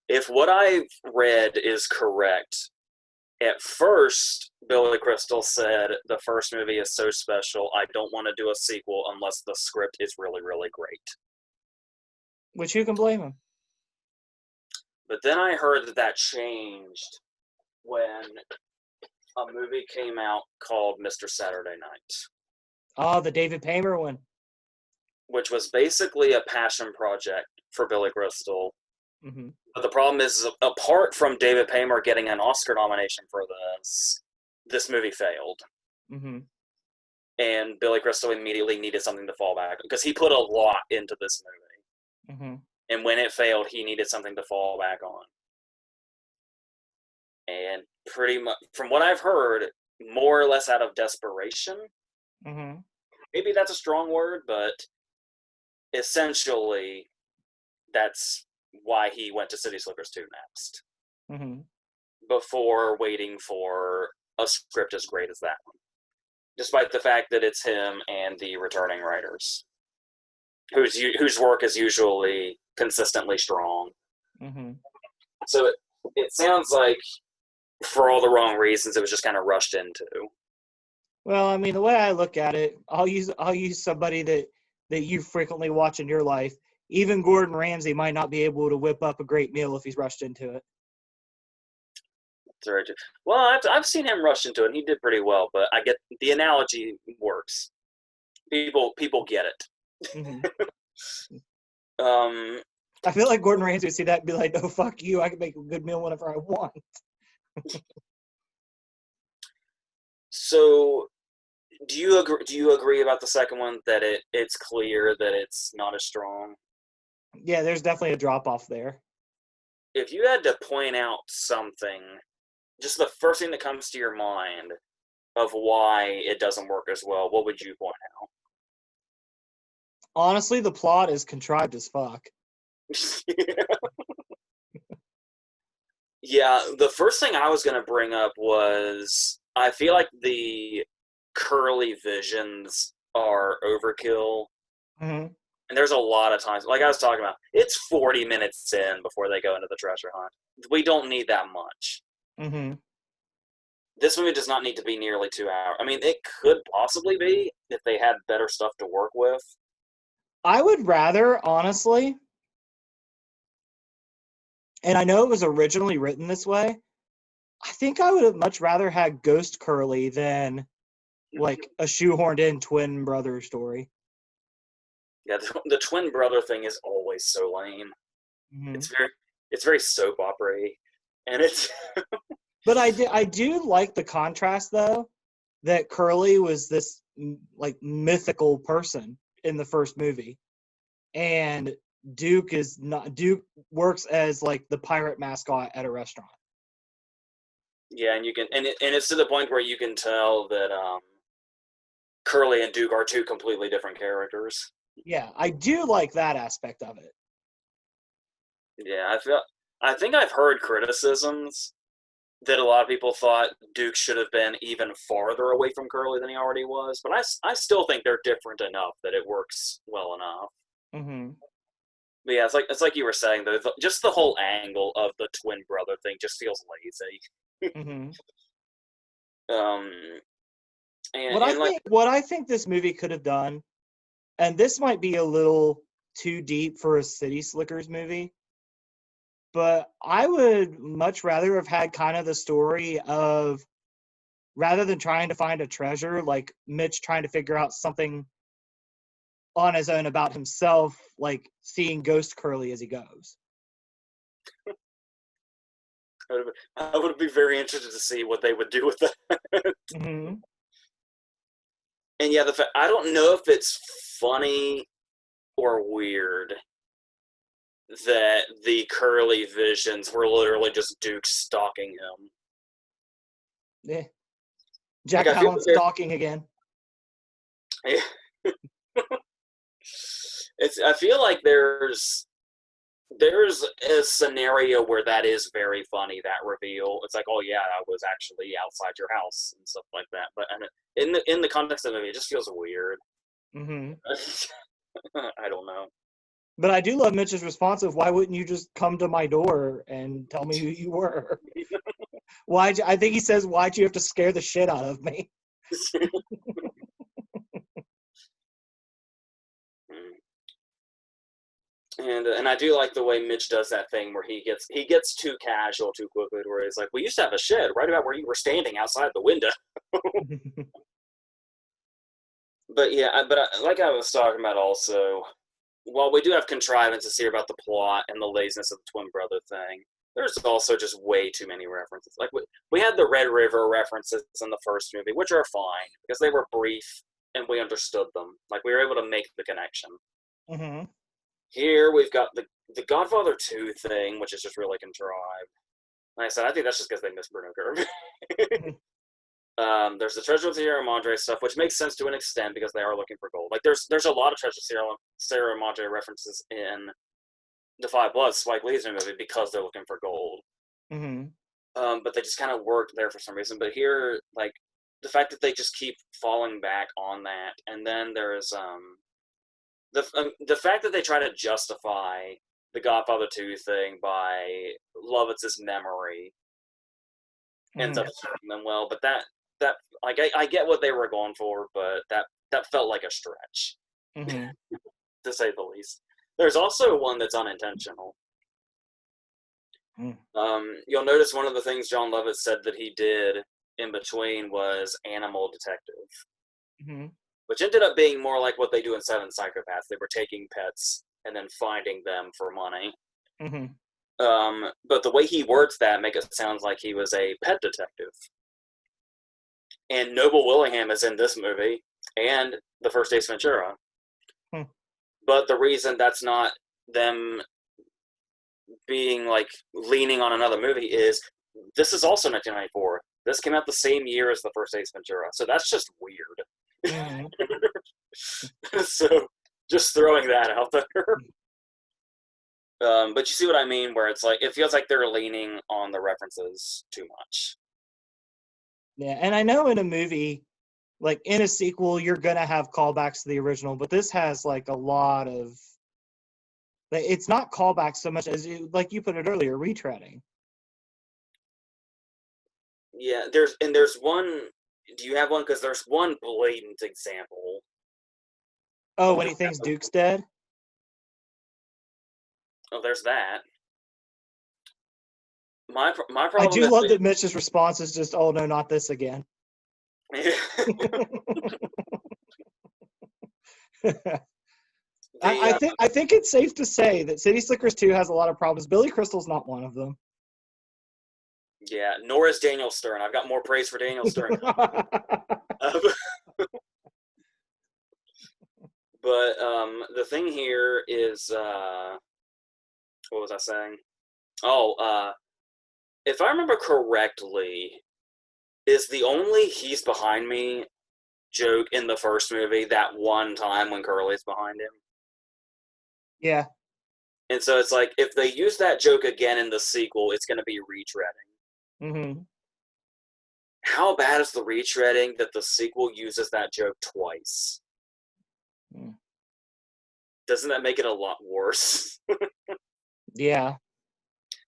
If what I've read is correct, at first, Billy Crystal said the first movie is so special, I don't want to do a sequel unless the script is really, really great. Which you can blame him. But then I heard that changed when a movie came out called Mr. Saturday Night, Oh, the David Paymer one. which was basically a passion project for Billy Crystal. Mm-hmm. But the problem is, apart from David Paymer getting an Oscar nomination for this movie failed. Mm-hmm. And Billy Crystal immediately needed something to fall back on because he put a lot into this movie. Mm-hmm. And when it failed, he needed something to fall back on. And pretty much, from what I've heard, more or less out of desperation. Mm-hmm. Maybe that's a strong word, but essentially, that's why he went to City Slickers 2 next, Mm-hmm. before waiting for a script as great as that one. Despite the fact that it's him and the returning writers, whose work is usually consistently strong. Mm-hmm. So it sounds like for all the wrong reasons, it was just kind of rushed into. Well, I mean, the way I look at it, I'll use somebody that you frequently watch in your life. Even Gordon Ramsay might not be able to whip up a great meal if he's rushed into it. Well, I've seen him rush into it, and he did pretty well. But I get the analogy works. People get it. Hmm. Um, I feel like Gordon Ramsay would see that and be like, "Oh fuck you! I can make a good meal whenever I want." so do you agree about the second one that it's clear that it's not as strong? Yeah, there's definitely a drop off there. If you had to point out something, just the first thing that comes to your mind of why it doesn't work as well, what would you point Honestly, the plot is contrived as fuck. out? Yeah, the first thing I was going to bring up was I feel like the curly visions are overkill. Hmm. And there's a lot of times, like I was talking about, it's 40 minutes in before they go into the treasure hunt. We don't need that much. Hmm. This movie does not need to be nearly 2 hours. I mean, it could possibly be if they had better stuff to work with. I would rather, honestly, and I know it was originally written this way. I think I would have much rather had Ghost Curly than like a shoehorned in twin brother story. Yeah, the twin brother thing is always so lame. Hmm. It's very, it's very soap opera-y, and it's But I do like the contrast though that Curly was this like mythical person in the first movie, and Duke is not. Duke works as like the pirate mascot at a restaurant. yeah, and you can and it's to the point where you can tell that Curly and Duke are two completely different characters. Yeah, I do like that aspect of it. Yeah, I think I've heard criticisms that a lot of people thought Duke should have been even farther away from Curly than he already was, but I still think they're different enough that it works well enough. Hmm. But yeah, it's like you were saying though, just the whole angle of the twin brother thing just feels lazy. Hmm. um, and What I and like think, what I think this movie could have done, and this might be a little too deep for a City Slickers movie, but I would much rather have had kind of the story of rather than trying to find a treasure, like Mitch trying to figure out something on his own about himself, like seeing Ghost Curly as he goes. I would be very interested to see what they would do with that. Hmm. And yeah, I don't know if it's funny or weird that the Curly visions were literally just Duke stalking him. Yeah. Like Jack I feel Palance like stalking again. there's, I feel like there's a scenario where that is very funny. That reveal, it's like, oh yeah, I was actually outside your house and stuff like that. But in the context of the movie, it just feels weird. Hmm. I don't know. But I do love Mitch's response of why wouldn't you just come to my door and tell me who you were? I think he says, why'd you have to scare the shit out of me? And I do like the way Mitch does that thing where he gets too casual too quickly, where he's like, "We used to have a shed right about where you were standing outside the window." But yeah, like I was talking about also, while we do have contrivances here about the plot and the laziness of the twin brother thing, there's also just way too many references. Like we had the Red River references in the first movie, which are fine because they were brief and we understood them. Like we were able to make the connection. Hmm. Here we've got the Godfather 2 thing, which is just really contrived. Like I said, I think that's just because they missed Bruno Kirby. There's the Treasure of the Sierra Madre stuff, which makes sense to an extent because they are looking for gold. Like there's a lot of Treasure of Sierra Madre references in the Five Bloods, Spike Lee's new movie, because they're looking for gold. Hmm. But they just kind of worked there for some reason. But here, like the fact that they just keep falling back on that, and then there's the fact that they try to justify the Godfather 2 thing by Lovitz's memory ends Mm-hmm. up serving them well. But that like I get what they were going for, but that felt like a stretch, Mm-hmm. to say the least. There's also one that's unintentional. You'll notice one of the things John Lovitz said that he did in between was Animal Detective, Mm-hmm. which ended up being more like what they do in Seven Psychopaths. They were taking pets and then finding them for money. Mm-hmm. But the way he words that make it sound like he was a pet detective. And Noble Willingham is in this movie and the first Ace Ventura. Hmm. But the reason that's not them being like leaning on another movie is this is also 1994. This came out the same year as the first Ace Ventura, so that's just weird. Mm-hmm. So just throwing that out there. But you see what I mean, where it's like it feels like they're leaning on the references too much. Yeah, and I know in a movie, like in a sequel, you're gonna have callbacks to the original, but this has like a lot of. It's not callbacks so much as like you put it earlier, retreading. Yeah, there's one. Do you have one? Because there's one blatant example Oh, of when he thinks Duke's dead. oh, there's that. My I problem do is love that Mitch's response is just, "Oh no, not this again." I the think it's safe to say that City Slickers 2 has a lot of problems. Billy Crystal's not one of them. yeah, nor is Daniel Stern. I've got more praise for Daniel Stern. Uh, but the thing here is, what was I saying? Oh, if I remember correctly, is the only "he's behind me" joke in the first movie that one time when Curly's behind him. Yeah. And so it's like if they use that joke again in the sequel, it's going to be retreading. Mm-hmm. How bad is the retreading that the sequel uses that joke twice? Mm. Doesn't that make it a lot worse? Yeah.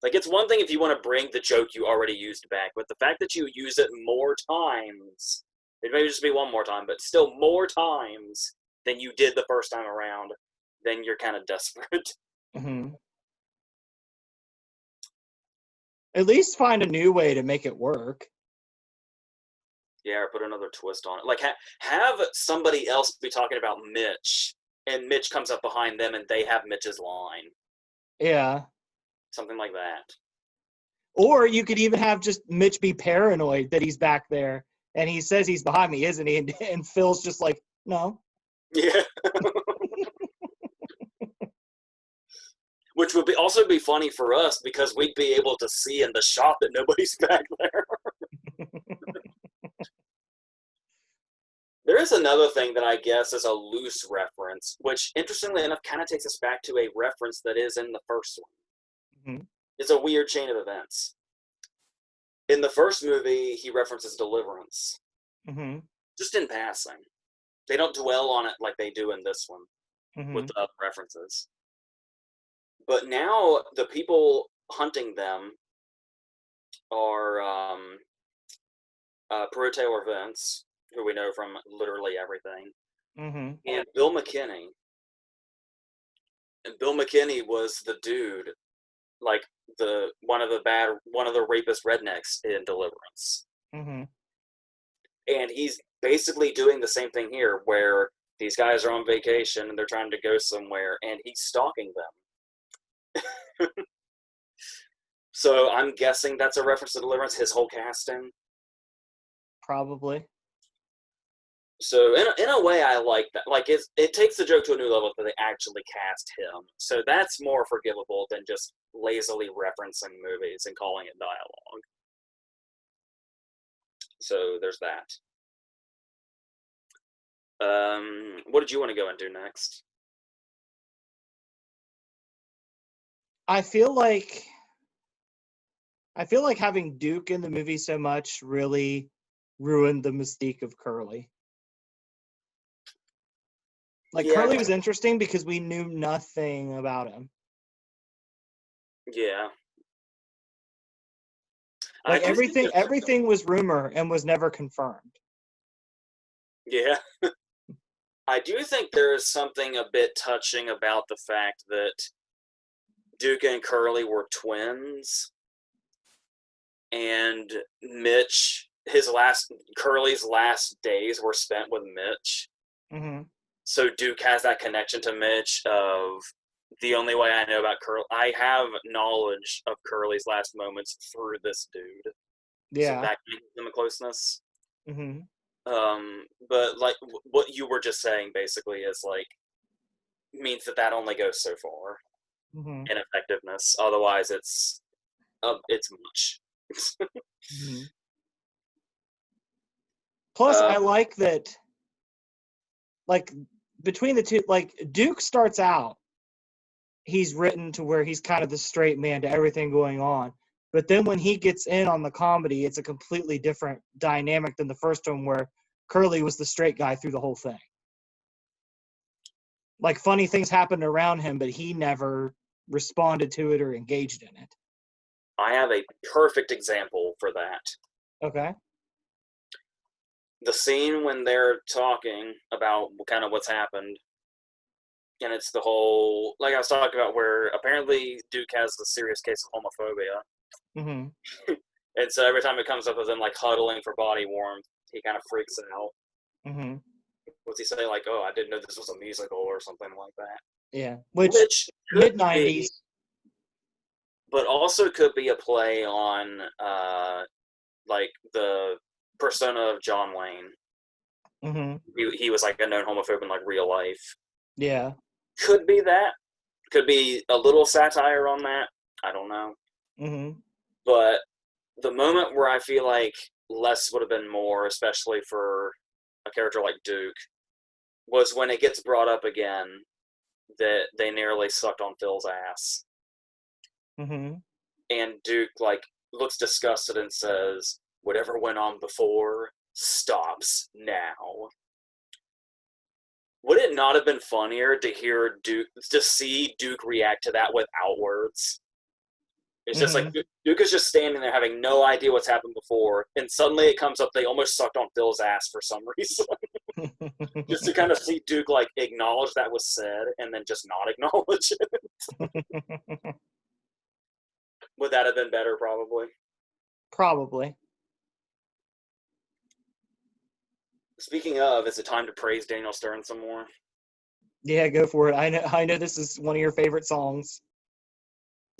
Like, it's one thing if you want to bring the joke you already used back, but the fact that you use it more times, it may just be one more time, but still more times than you did the first time around, then you're kind of desperate. Mm-hmm. At least find a new way to make it work. Yeah, or put another twist on it. Like, have somebody else be talking about Mitch, and Mitch comes up behind them and they have Mitch's line. Yeah. Something like that. Or you could even have just Mitch be paranoid that he's back there and he says he's behind me, isn't he? And Phil's just like, no. Yeah. Which would also be funny for us because we'd be able to see in the shot that nobody's back there. There is another thing that I guess is a loose reference, which interestingly enough kind of takes us back to a reference that is in the first one. Mm-hmm. It's a weird chain of events. In the first movie, he references Deliverance, Mm-hmm. just in passing. They don't dwell on it like they do in this one Mm-hmm. with the other references. But now the people hunting them are Peru Taylor Vince, who we know from literally everything, Mm-hmm. and Bill McKinney. And Bill McKinney was the dude, like one of the rapist rednecks in Deliverance, Mm-hmm. and he's basically doing the same thing here, where these guys are on vacation and they're trying to go somewhere, and he's stalking them. So I'm guessing that's a reference to Deliverance, his whole casting. Probably. So in a way, I like that. Like it takes the joke to a new level that they actually cast him. So that's more forgivable than just lazily referencing movies and calling it dialogue. So there's that. What did you want to go into next? I feel like having Duke in the movie so much really ruined the mystique of Curly. Like Yeah, Curly was interesting because we knew nothing about him. Yeah. I Like do think there's everything was rumor and was never confirmed. yeah. I do think there is something a bit touching about the fact that Duke and Curly were twins, and Curly's last days were spent with Mitch. Hmm. So Duke has that connection to Mitch of the only way I know about Curly. I have knowledge of Curly's last moments through this dude, so Yeah. that gives them a closeness. Hmm. But like what you were just saying, basically, is like means that only goes so far Hmm. in effectiveness. Otherwise, it's much. Hmm. Plus, uh, I like that. Like between the two, like Duke starts out, he's written to where he's kind of the straight man to everything going on. But then when he gets in on the comedy, it's a completely different dynamic than the first one where Curly was the straight guy through the whole thing. Like funny things happened around him, but he never responded to it or engaged in it. I have a perfect example for that. Okay. The scene when they're talking about kind of what's happened, and it's the whole like I was talking about, where apparently Duke has a serious case of homophobia, Hmm. and so every time it comes up with him like huddling for body warmth, he kind of freaks out. Hmm. What's he say? Like, "Oh, I didn't know this was a musical" or something like that. Yeah. Which Which mid could be, 90s. but also could be a play on like the persona of John Wayne. Hmm. He was like a known homophobe in like real life. Yeah. Could be that. Could be a little satire on that. I don't know. Hmm. But the moment where I feel like less would have been more, especially for a character like Duke, was when it gets brought up again that they nearly sucked on Phil's ass. Hmm. And Duke like looks disgusted and says, "Whatever went on before stops now." Would it not have been funnier to see Duke react to that without words? It's just like Hmm. Duke is just standing there having no idea what's happened before, and suddenly it comes up they almost sucked on Phil's ass for some reason. Just to kind of see Duke like acknowledge that was said and then just not acknowledge it. Would that have been better? Probably. Probably. Speaking of, is it time to praise Daniel Stern some more? Yeah, go for it. I know this is one of your favorite songs.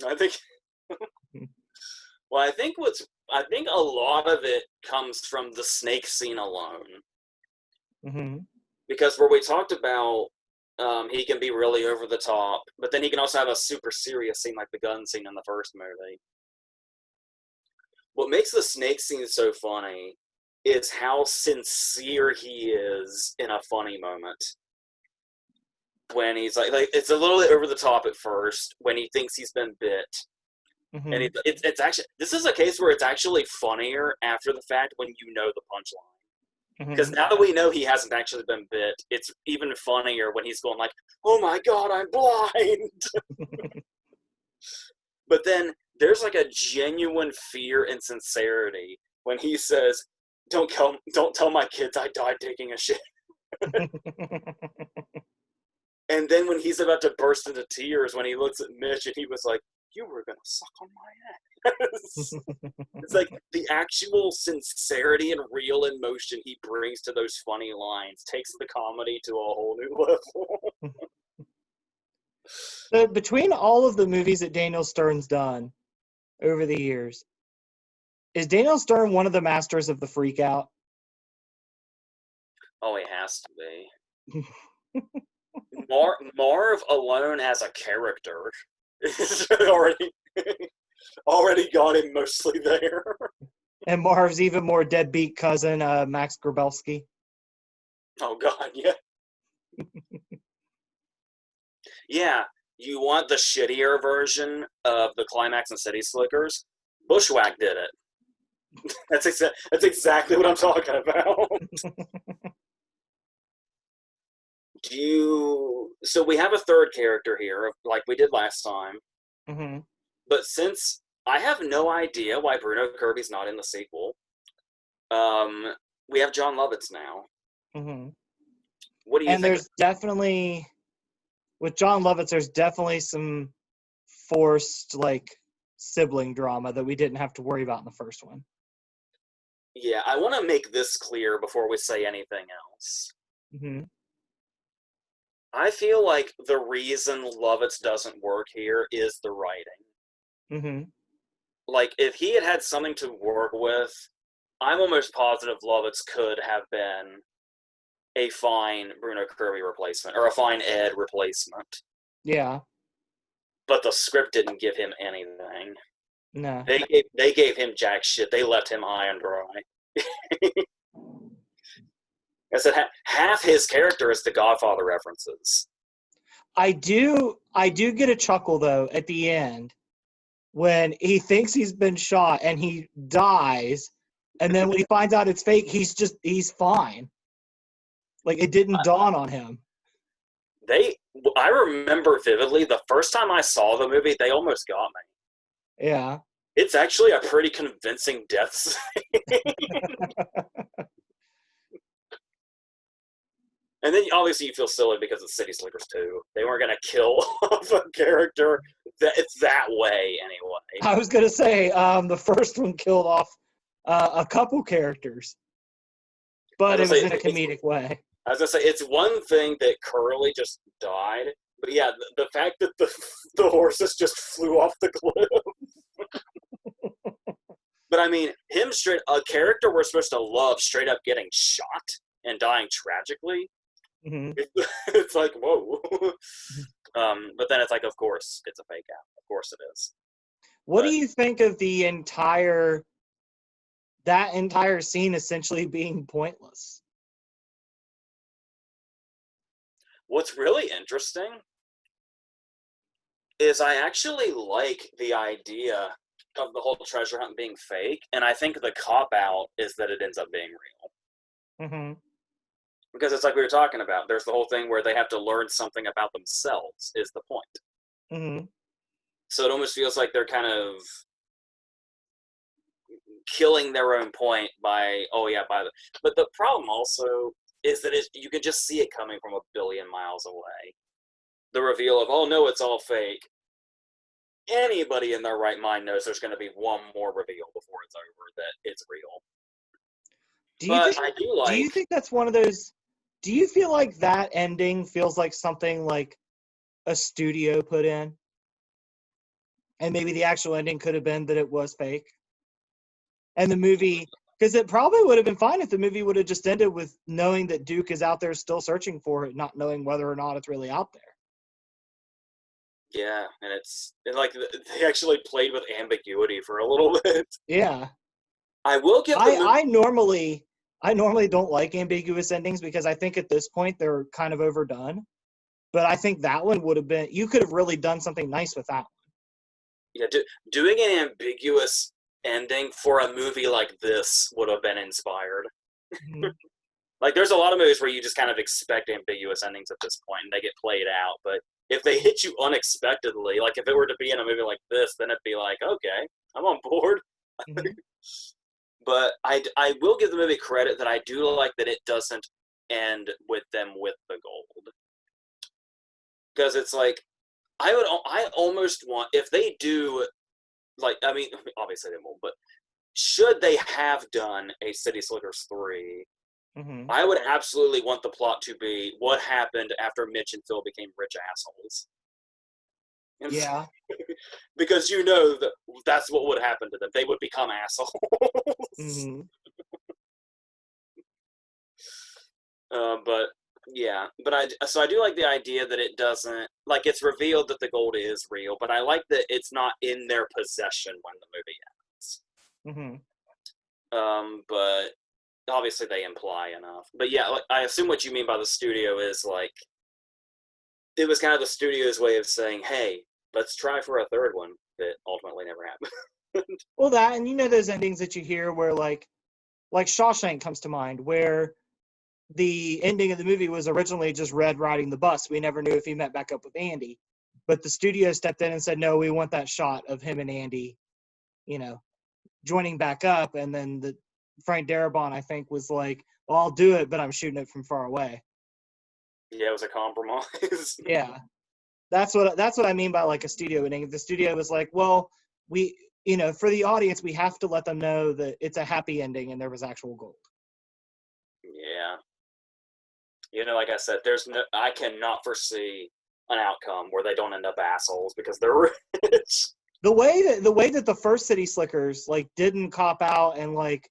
I think. Well, I think a lot of it comes from the snake scene alone, Hmm. because where we talked about he can be really over the top, but then he can also have a super serious scene like the gun scene in the first movie. What makes the snake scene so funny is how sincere he is in a funny moment. When he's like it's a little bit over the top at first when he thinks he's been bit, and Hmm. it's actually this is a case where it's actually funnier after the fact when you know the punchline. Because Hmm. now that we know he hasn't actually been bit, it's even funnier when he's going like, "Oh my god, I'm blind!" But then there's like a genuine fear and sincerity when he says, don't tell my kids I died taking a shit." And then when he's about to burst into tears, when he looks at Mitch and he was like, "You were gonna suck on my ass." It's like the actual sincerity and real emotion he brings to those funny lines takes the comedy to a whole new level. So between all of the movies that Daniel Stern's done over the years, is Daniel Stern one of the masters of the freak out? Oh, he has to be. Marv alone as a character is already got him mostly there. And Marv's even more deadbeat cousin, Max Grabowski. Oh god, yeah. Yeah, you want the shittier version of the Climax and City Slickers? Bushwhack did it. That's exactly what I'm talking about. So we have a third character here, like we did last time. Hmm. But since I have no idea why Bruno Kirby's not in the sequel, um, we have John Lovitz now. Mm-hmm. What do you And think? there's definitely, with John Lovitz, there's definitely some forced, like, sibling drama that we didn't have to worry about in the first one. Yeah, I want to make this clear before we say anything else. Mm-hmm. I feel like the reason Lovitz doesn't work here is the writing. Mm-hmm. Like, if he had had something to work with, I'm almost positive Lovitz could have been a fine Bruno Kirby replacement, or a fine Ed replacement. Yeah. But the script didn't give him anything. No. They gave him jack shit. They left him high and dry. I said half his character is the Godfather references. I do get a chuckle though at the end when he thinks he's been shot and he dies, and then when he finds out it's fake, he's fine. Like, it didn't dawn on him. I remember vividly the first time I saw the movie, they almost got me. Yeah. It's actually a pretty convincing death scene. And then obviously you feel silly because it's City Slickers 2. They weren't going to kill off a character it's that way anyway. I was going to say, the first one killed off a couple characters, but it was in a comedic way. I was going to say, it's one thing that Curly just died, but yeah, the fact that the horses just flew off the cliff. But I mean, a character we're supposed to love straight up getting shot and dying tragically. Mm-hmm. It's like, whoa. But then it's like, of course, it's a fake out. Of course it is. What do you think of that entire scene essentially being pointless? What's really interesting is I actually like the idea of the whole treasure hunt being fake, and I think the cop-out is that it ends up being real. Mm-hmm. Because it's like we were talking about. There's the whole thing where they have to learn something about themselves is the point. Mm-hmm. So it almost feels like they're kind of killing their own point by, but the problem also is that you can just see it coming from a billion miles away. The reveal of, oh no, it's all fake. Anybody in their right mind knows there's going to be one more reveal before it's over that it's real. Do you think that's one of those? Do you feel like that ending feels like something like a studio put in? And maybe the actual ending could have been that it was fake? And the movie, because it probably would have been fine if the movie would have just ended with knowing that Duke is out there still searching for it, not knowing whether or not it's really out there. Yeah, and like they actually played with ambiguity for a little bit. Yeah. I will give I normally don't like ambiguous endings because I think at this point they're kind of overdone. But I think that one would have been, you could have really done something nice with that one. Yeah, doing an ambiguous ending for a movie like this would have been inspired. Mm-hmm. Like, there's a lot of movies where you just kind of expect ambiguous endings at this point and they get played out. But if they hit you unexpectedly, like if it were to be in a movie like this, then it'd be like, okay, I'm on board. Mm-hmm. But I will give the movie credit that I do like that it doesn't end with them with the gold. Because it's like, I almost want, if they do, like, I mean, obviously they won't, but should they have done a City Slickers 3, Mm-hmm. I would absolutely want the plot to be what happened after Mitch and Phil became rich assholes. And yeah. Because you know that's what would happen to them. They would become assholes. Mm-hmm. But yeah, but I do like the idea that it doesn't, like, it's revealed that the gold is real, but I like that it's not in their possession when the movie ends. Mm-hmm. But obviously they imply enough. But yeah, like, I assume what you mean by the studio is like it was kind of the studio's way of saying, hey, let's try for a third one that ultimately never happened. Well, that, and you know those endings that you hear where like Shawshank comes to mind, where the ending of the movie was originally just Red riding the bus. We never knew if he met back up with Andy. but the studio stepped in and said, no, we want that shot of him and Andy, joining back up. And then Frank Darabont, I think, was like, well, I'll do it, but I'm shooting it from far away. Yeah, it was a compromise. Yeah. That's what I mean by like a studio ending. The studio was like, well, we, for the audience, we have to let them know that it's a happy ending and there was actual gold. Yeah. Like I said, I cannot foresee an outcome where they don't end up assholes because they're rich. The way that the first City Slickers like didn't cop out and like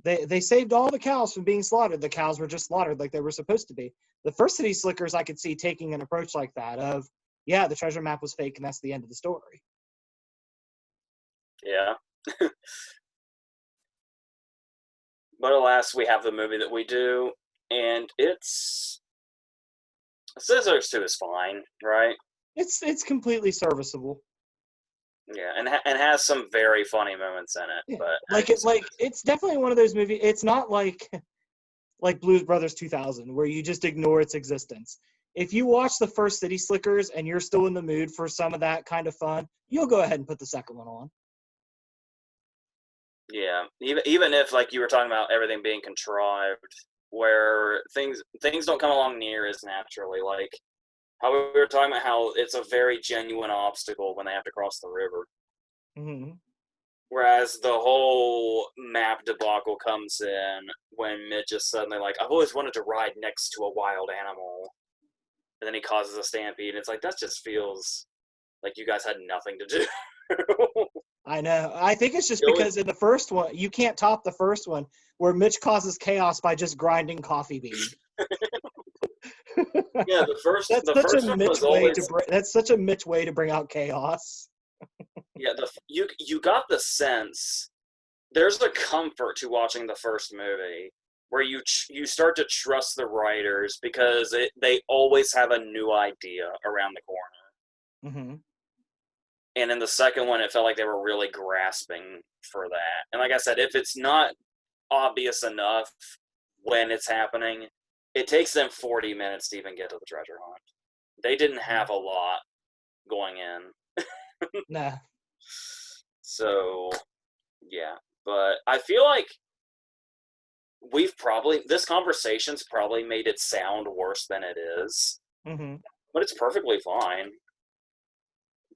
they saved all the cows from being slaughtered. The cows were just slaughtered like they were supposed to be. The first City Slickers I could see taking an approach like that of, yeah, the treasure map was fake and that's the end of the story. Yeah. But alas, we have the movie that we do, and Scissors 2 is fine, right? It's completely serviceable. Yeah, and has some very funny moments in it. Yeah. But it's definitely one of those movies. It's not like Blues Brothers 2000 where you just ignore its existence. If you watch the first City Slickers and you're still in the mood for some of that kind of fun, you'll go ahead and put the second one on. Yeah, even if like you were talking about everything being contrived, where things don't come along near as naturally, like how we were talking about how it's a very genuine obstacle when they have to cross the river. Mm-hmm. Whereas the whole map debacle comes in when Mitch is suddenly like, I've always wanted to ride next to a wild animal. And then he causes a stampede. And it's like, that just feels like you guys had nothing to do. I know. I think it's just because in the first one, you can't top the first one where Mitch causes chaos by just grinding coffee beans. Yeah, the first one was that's such a Mitch way to bring out chaos. Yeah, you got the sense there's a comfort to watching the first movie where you start to trust the writers because they always have a new idea around the corner. Mm-hmm. And in the second one, it felt like they were really grasping for that. And like I said, if it's not obvious enough when it's happening, it takes them 40 minutes to even get to the treasure hunt. They didn't have a lot going in. Nah. So, yeah. But I feel like this conversation's probably made it sound worse than it is. Mm-hmm. But it's perfectly fine.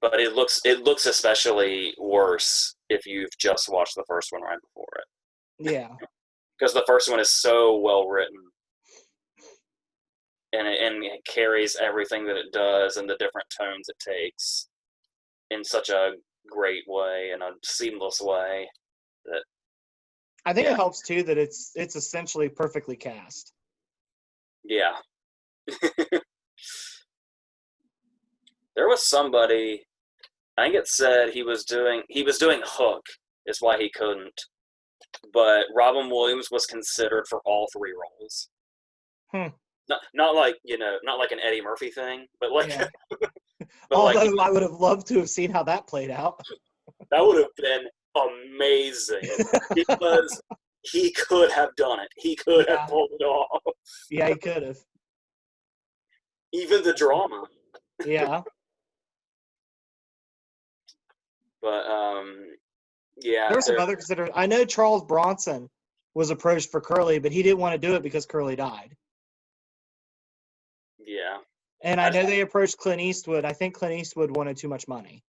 But it looks especially worse if you've just watched the first one right before it. Yeah. Because the first one is so well written. And it carries everything that it does and the different tones it takes in such a great way and a seamless way that I think it helps too that it's essentially perfectly cast. Yeah. There was somebody, I think it said he was doing Hook is why he couldn't. But Robin Williams was considered for all three roles. Not like an Eddie Murphy thing, but like yeah. But although I would have loved to have seen how that played out. That would have been amazing because he could have done it. He could have pulled it off. Yeah, he could have. Even the drama. Yeah. But yeah. There were some other considered. I know Charles Bronson was approached for Curly, but he didn't want to do it because Curly died. Yeah. And I know they approached Clint Eastwood. I think Clint Eastwood wanted too much money.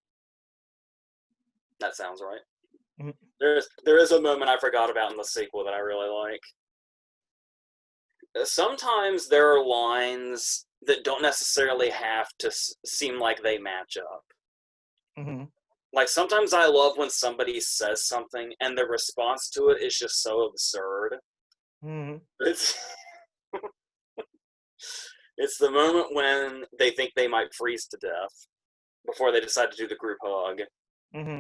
That sounds right. Mm-hmm. There is a moment I forgot about in the sequel that I really like. Sometimes there are lines that don't necessarily have to seem like they match up. Mm-hmm. Like, sometimes I love when somebody says something and the response to it is just so absurd. Mm-hmm. It's the moment when they think they might freeze to death before they decide to do the group hug. Mm-hmm.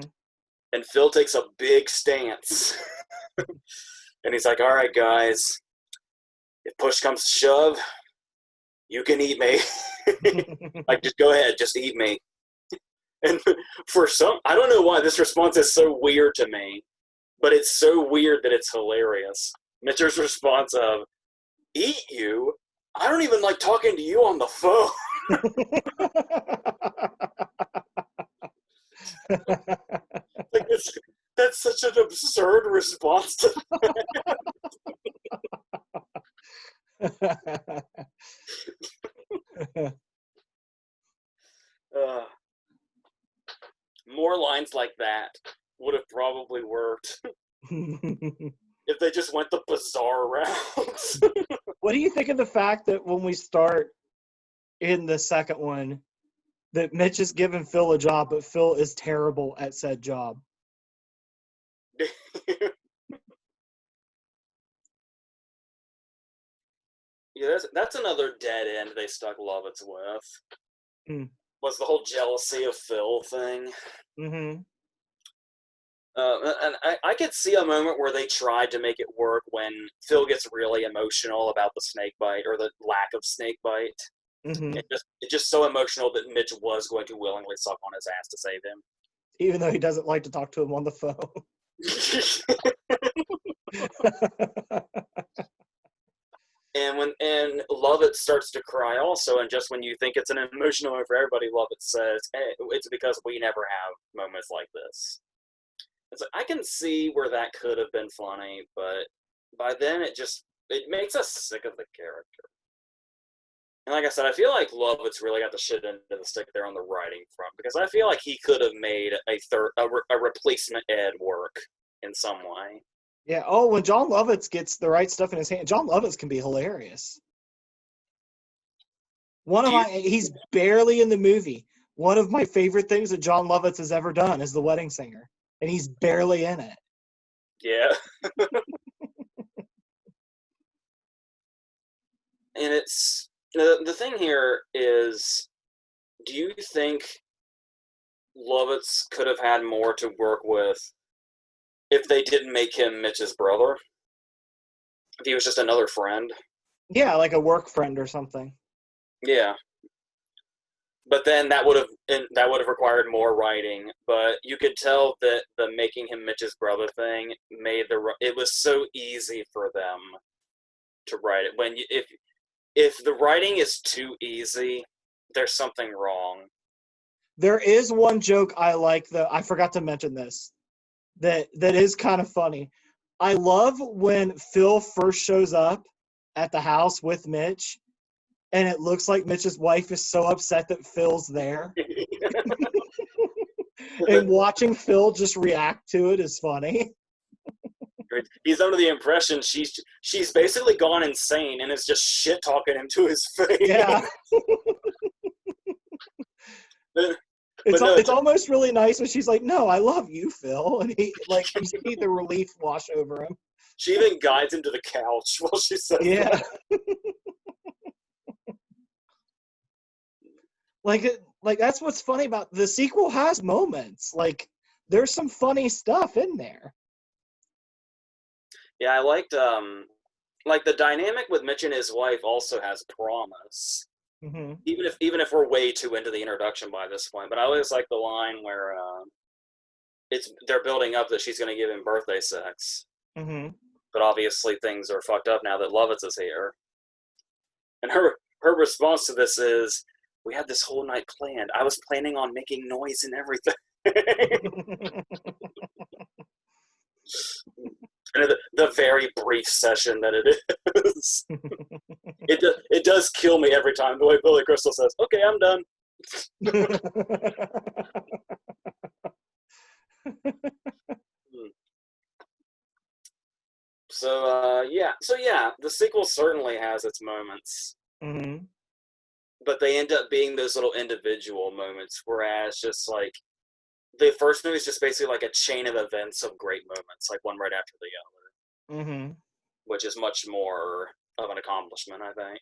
And Phil takes a big stance. And he's like, all right, guys, if push comes to shove, you can eat me. Like, just go ahead, just eat me. And for I don't know why this response is so weird to me, but it's so weird that it's hilarious. Mitchell's response of, eat you? I don't even like talking to you on the phone. Like that's such an absurd response to. Uh, more lines like that would have probably worked if they just went the bizarre route. What do you think of the fact that when we start in the second one, that Mitch is giving Phil a job, but Phil is terrible at said job? Yeah, that's another dead end they stuck Lovitz with. Mm. Was the whole jealousy of Phil thing. Mm-hmm. And I could see a moment where they tried to make it work when Phil gets really emotional about the snake bite or the lack of snake bite. Mm-hmm. It's just so emotional that Mitch was going to willingly suck on his ass to save him. Even though he doesn't like to talk to him on the phone. And Lovett starts to cry also, and just when you think it's an emotional moment for everybody, Lovett says, "Hey, it's because we never have moments like this." It's like I can see where that could have been funny, but by then it makes us sick of the character. And like I said, I feel like Lovett's really got the shit into the stick there on the writing front, because I feel like he could have made a replacement Ed work in some way. Yeah. Oh, when John Lovitz gets the right stuff in his hand, John Lovitz can be hilarious. He's barely in the movie. One of my favorite things that John Lovitz has ever done is The Wedding Singer, and he's barely in it. Yeah. And it's the thing here is, do you think Lovitz could have had more to work with if they didn't make him Mitch's brother? If he was just another friend? Yeah, like a work friend or something. Yeah. But then that would have required more writing. But you could tell that the making him Mitch's brother thing it was so easy for them to write it. If the writing is too easy, there's something wrong. There is one joke I like, though. I forgot to mention this. That is kind of funny. I love when Phil first shows up at the house with Mitch, and it looks like Mitch's wife is so upset that Phil's there. And watching Phil just react to it is funny. He's under the impression she's basically gone insane and is just shit talking him to his face. Yeah. It's almost really nice when she's like, "No, I love you, Phil," and he like you see the relief wash over him. She even guides him to the couch while she says, "Yeah." Like that's what's funny about the sequel. Has moments like there's some funny stuff in there. Yeah, I liked like the dynamic with Mitch and his wife also has promise. Mm-hmm. Even if we're way too into the introduction by this point, but I always like the line where they're building up that she's going to give him birthday sex, Mm-hmm. but obviously things are fucked up now that Lovitz is here, and her response to this is, "We had this whole night planned. I was planning on making noise and everything." And the very brief session that it is. It does kill me every time the way Billy Crystal says, "Okay, I'm done." So yeah, the sequel certainly has its moments, Mm-hmm. but they end up being those little individual moments. Whereas just like the first movie is just basically like a chain of events of great moments, like one right after the other, Mm-hmm. which is much more of an accomplishment, I think,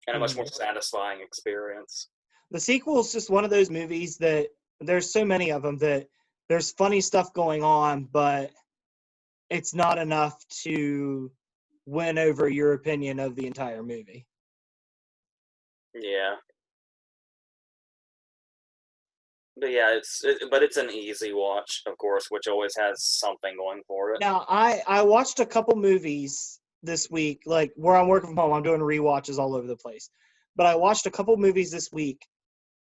and a much more Mm-hmm. satisfying experience. The sequel is just one of those movies that there's so many of them that there's funny stuff going on, but it's not enough to win over your opinion of the entire movie. Yeah. But yeah, it's an easy watch, of course, which always has something going for it. Now, I watched a couple movies this week, like where I'm working from home. I'm doing rewatches all over the place. but I watched a couple movies this week,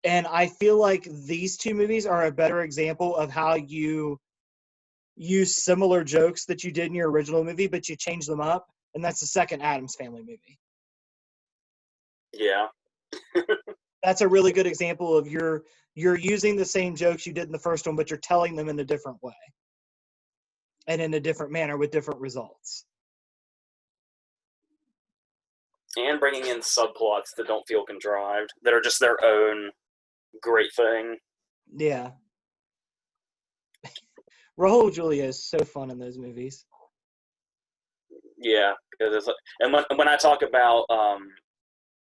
and I feel like these two movies are a better example of how you use similar jokes that you did in your original movie, but you change them up, and that's the second Addams Family movie. Yeah. That's a really good example of you're using the same jokes you did in the first one, but you're telling them in a different way and in a different manner with different results. And bringing in subplots that don't feel contrived, that are just their own great thing. Yeah. Raul Julia is so fun in those movies. Yeah, and when I talk about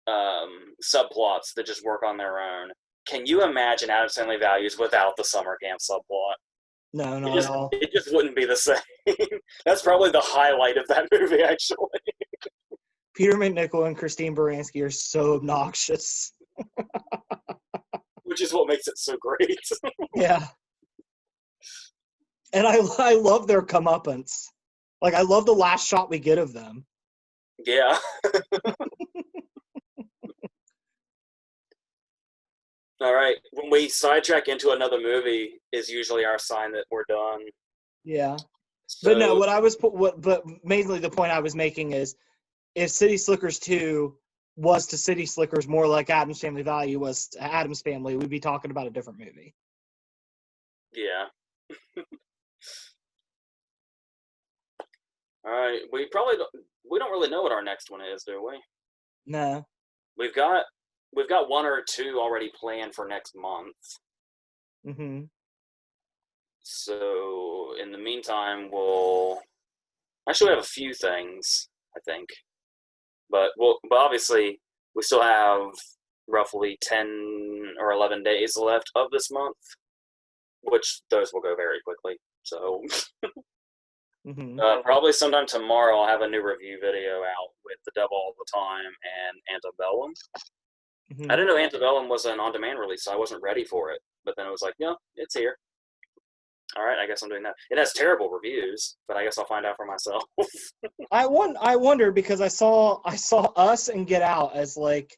subplots that just work on their own, can you imagine Addams Family Values without the summer camp subplot? No, not at all. It just wouldn't be the same. That's probably the highlight of that movie, actually. Peter McNichol and Christine Baranski are so obnoxious. Which is what makes it so great. Yeah. And I love their comeuppance. Like, I love the last shot we get of them. Yeah. All right. When we sidetrack into another movie is usually our sign that we're done. Yeah. So, But no, but mainly the point I was making is if City Slickers 2 was to City Slickers more like Addams Family Value was to Addams Family, we'd be talking about a different movie. yeah. All right. We don't really know what our next one is, do we? No. We've got one or two already planned for next month. Mm-hmm. So in the meantime, we'll actually have a few things, I think. But obviously we still have roughly 10 or 11 days left of this month, which those will go very quickly. So Mm-hmm. probably sometime tomorrow I'll have a new review video out with The Devil All the Time and Antebellum. Mm-hmm. I didn't know Antebellum was an on-demand release, so I wasn't ready for it. But then it was like, yeah, it's here. All right, I guess I'm doing that. It has terrible reviews, but I guess I'll find out for myself. I wonder because I saw Us and Get Out as like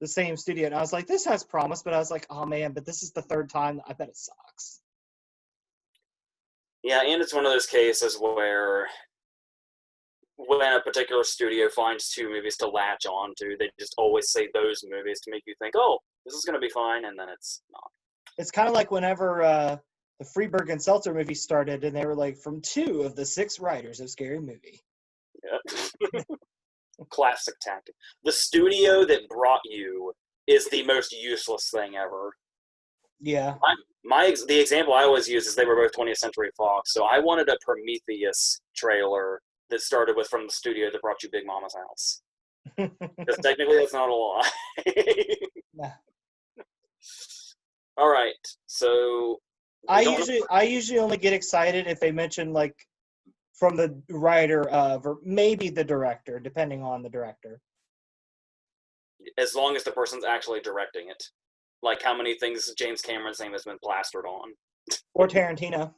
the same studio, and I was like, this has promise, but I was like, oh man, but this is the third time. I bet it sucks. Yeah, and it's one of those cases where when a particular studio finds two movies to latch onto, they just always say those movies to make you think, oh, this is going to be fine, and then it's not. It's kind of like whenever the Freeberg and Seltzer movie started, and they were like, from 2 of the 6 writers of Scary Movie. Yeah. Classic tactic. The studio that brought you is the most useless thing ever. Yeah. The example I always use is they were both 20th Century Fox, so I wanted a Prometheus trailer that started with from the studio that brought you Big Mama's House. Because technically that's not a lie. Nah. All right, so I usually only get excited if they mention like from the writer of or maybe the director, depending on the director. as long as the person's actually directing it. Like how many things James Cameron's name has been plastered on. Or Tarantino.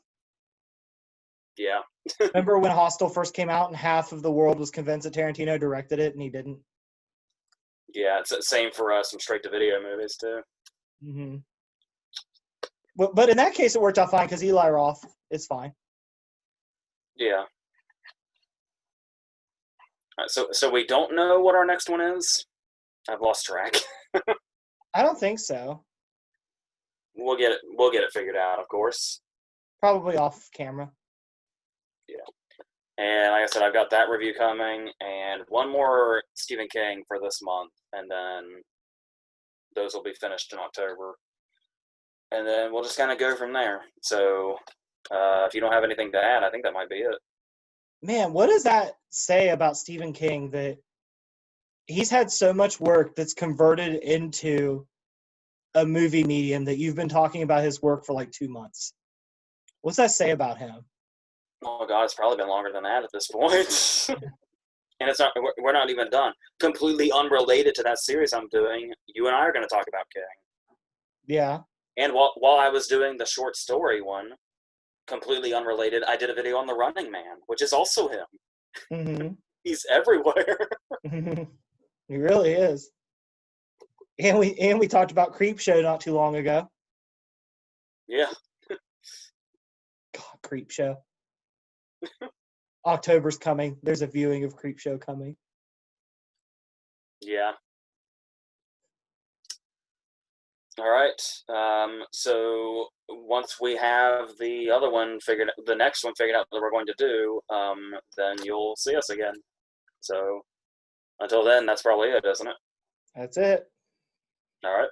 Yeah. Remember when Hostel first came out and half of the world was convinced that Tarantino directed it and he didn't? Yeah, it's the same for us from straight-to-video movies, too. Mm-hmm. But in that case, it worked out fine because Eli Roth is fine. Yeah. All right, so we don't know what our next one is? I've lost track. I don't think so. We'll get it figured out, of course. Probably off camera. Yeah. And like I said, I've got that review coming, and one more Stephen King for this month, and then those will be finished in October. And then we'll just kind of go from there. So if you don't have anything to add, I think that might be it. Man, what does that say about Stephen King that he's had so much work that's converted into a movie medium that you've been talking about his work for like 2 months? What's that say about him? Oh God, it's probably been longer than that at this point. And it's not. We're not even done. Completely unrelated to that series I'm doing. You and I are going to talk about King. Yeah. And while I was doing the short story one, completely unrelated, I did a video on The Running Man, which is also him. Mm-hmm. He's everywhere. He really is. And we talked about Creep Show not too long ago. Yeah. God, Creep Show. October's coming. There's a viewing of Creep Show coming. Yeah. All right. So once we have the other one figured, the next one figured out that we're going to do, then you'll see us again. So until then, that's probably it, isn't it? That's it. All right.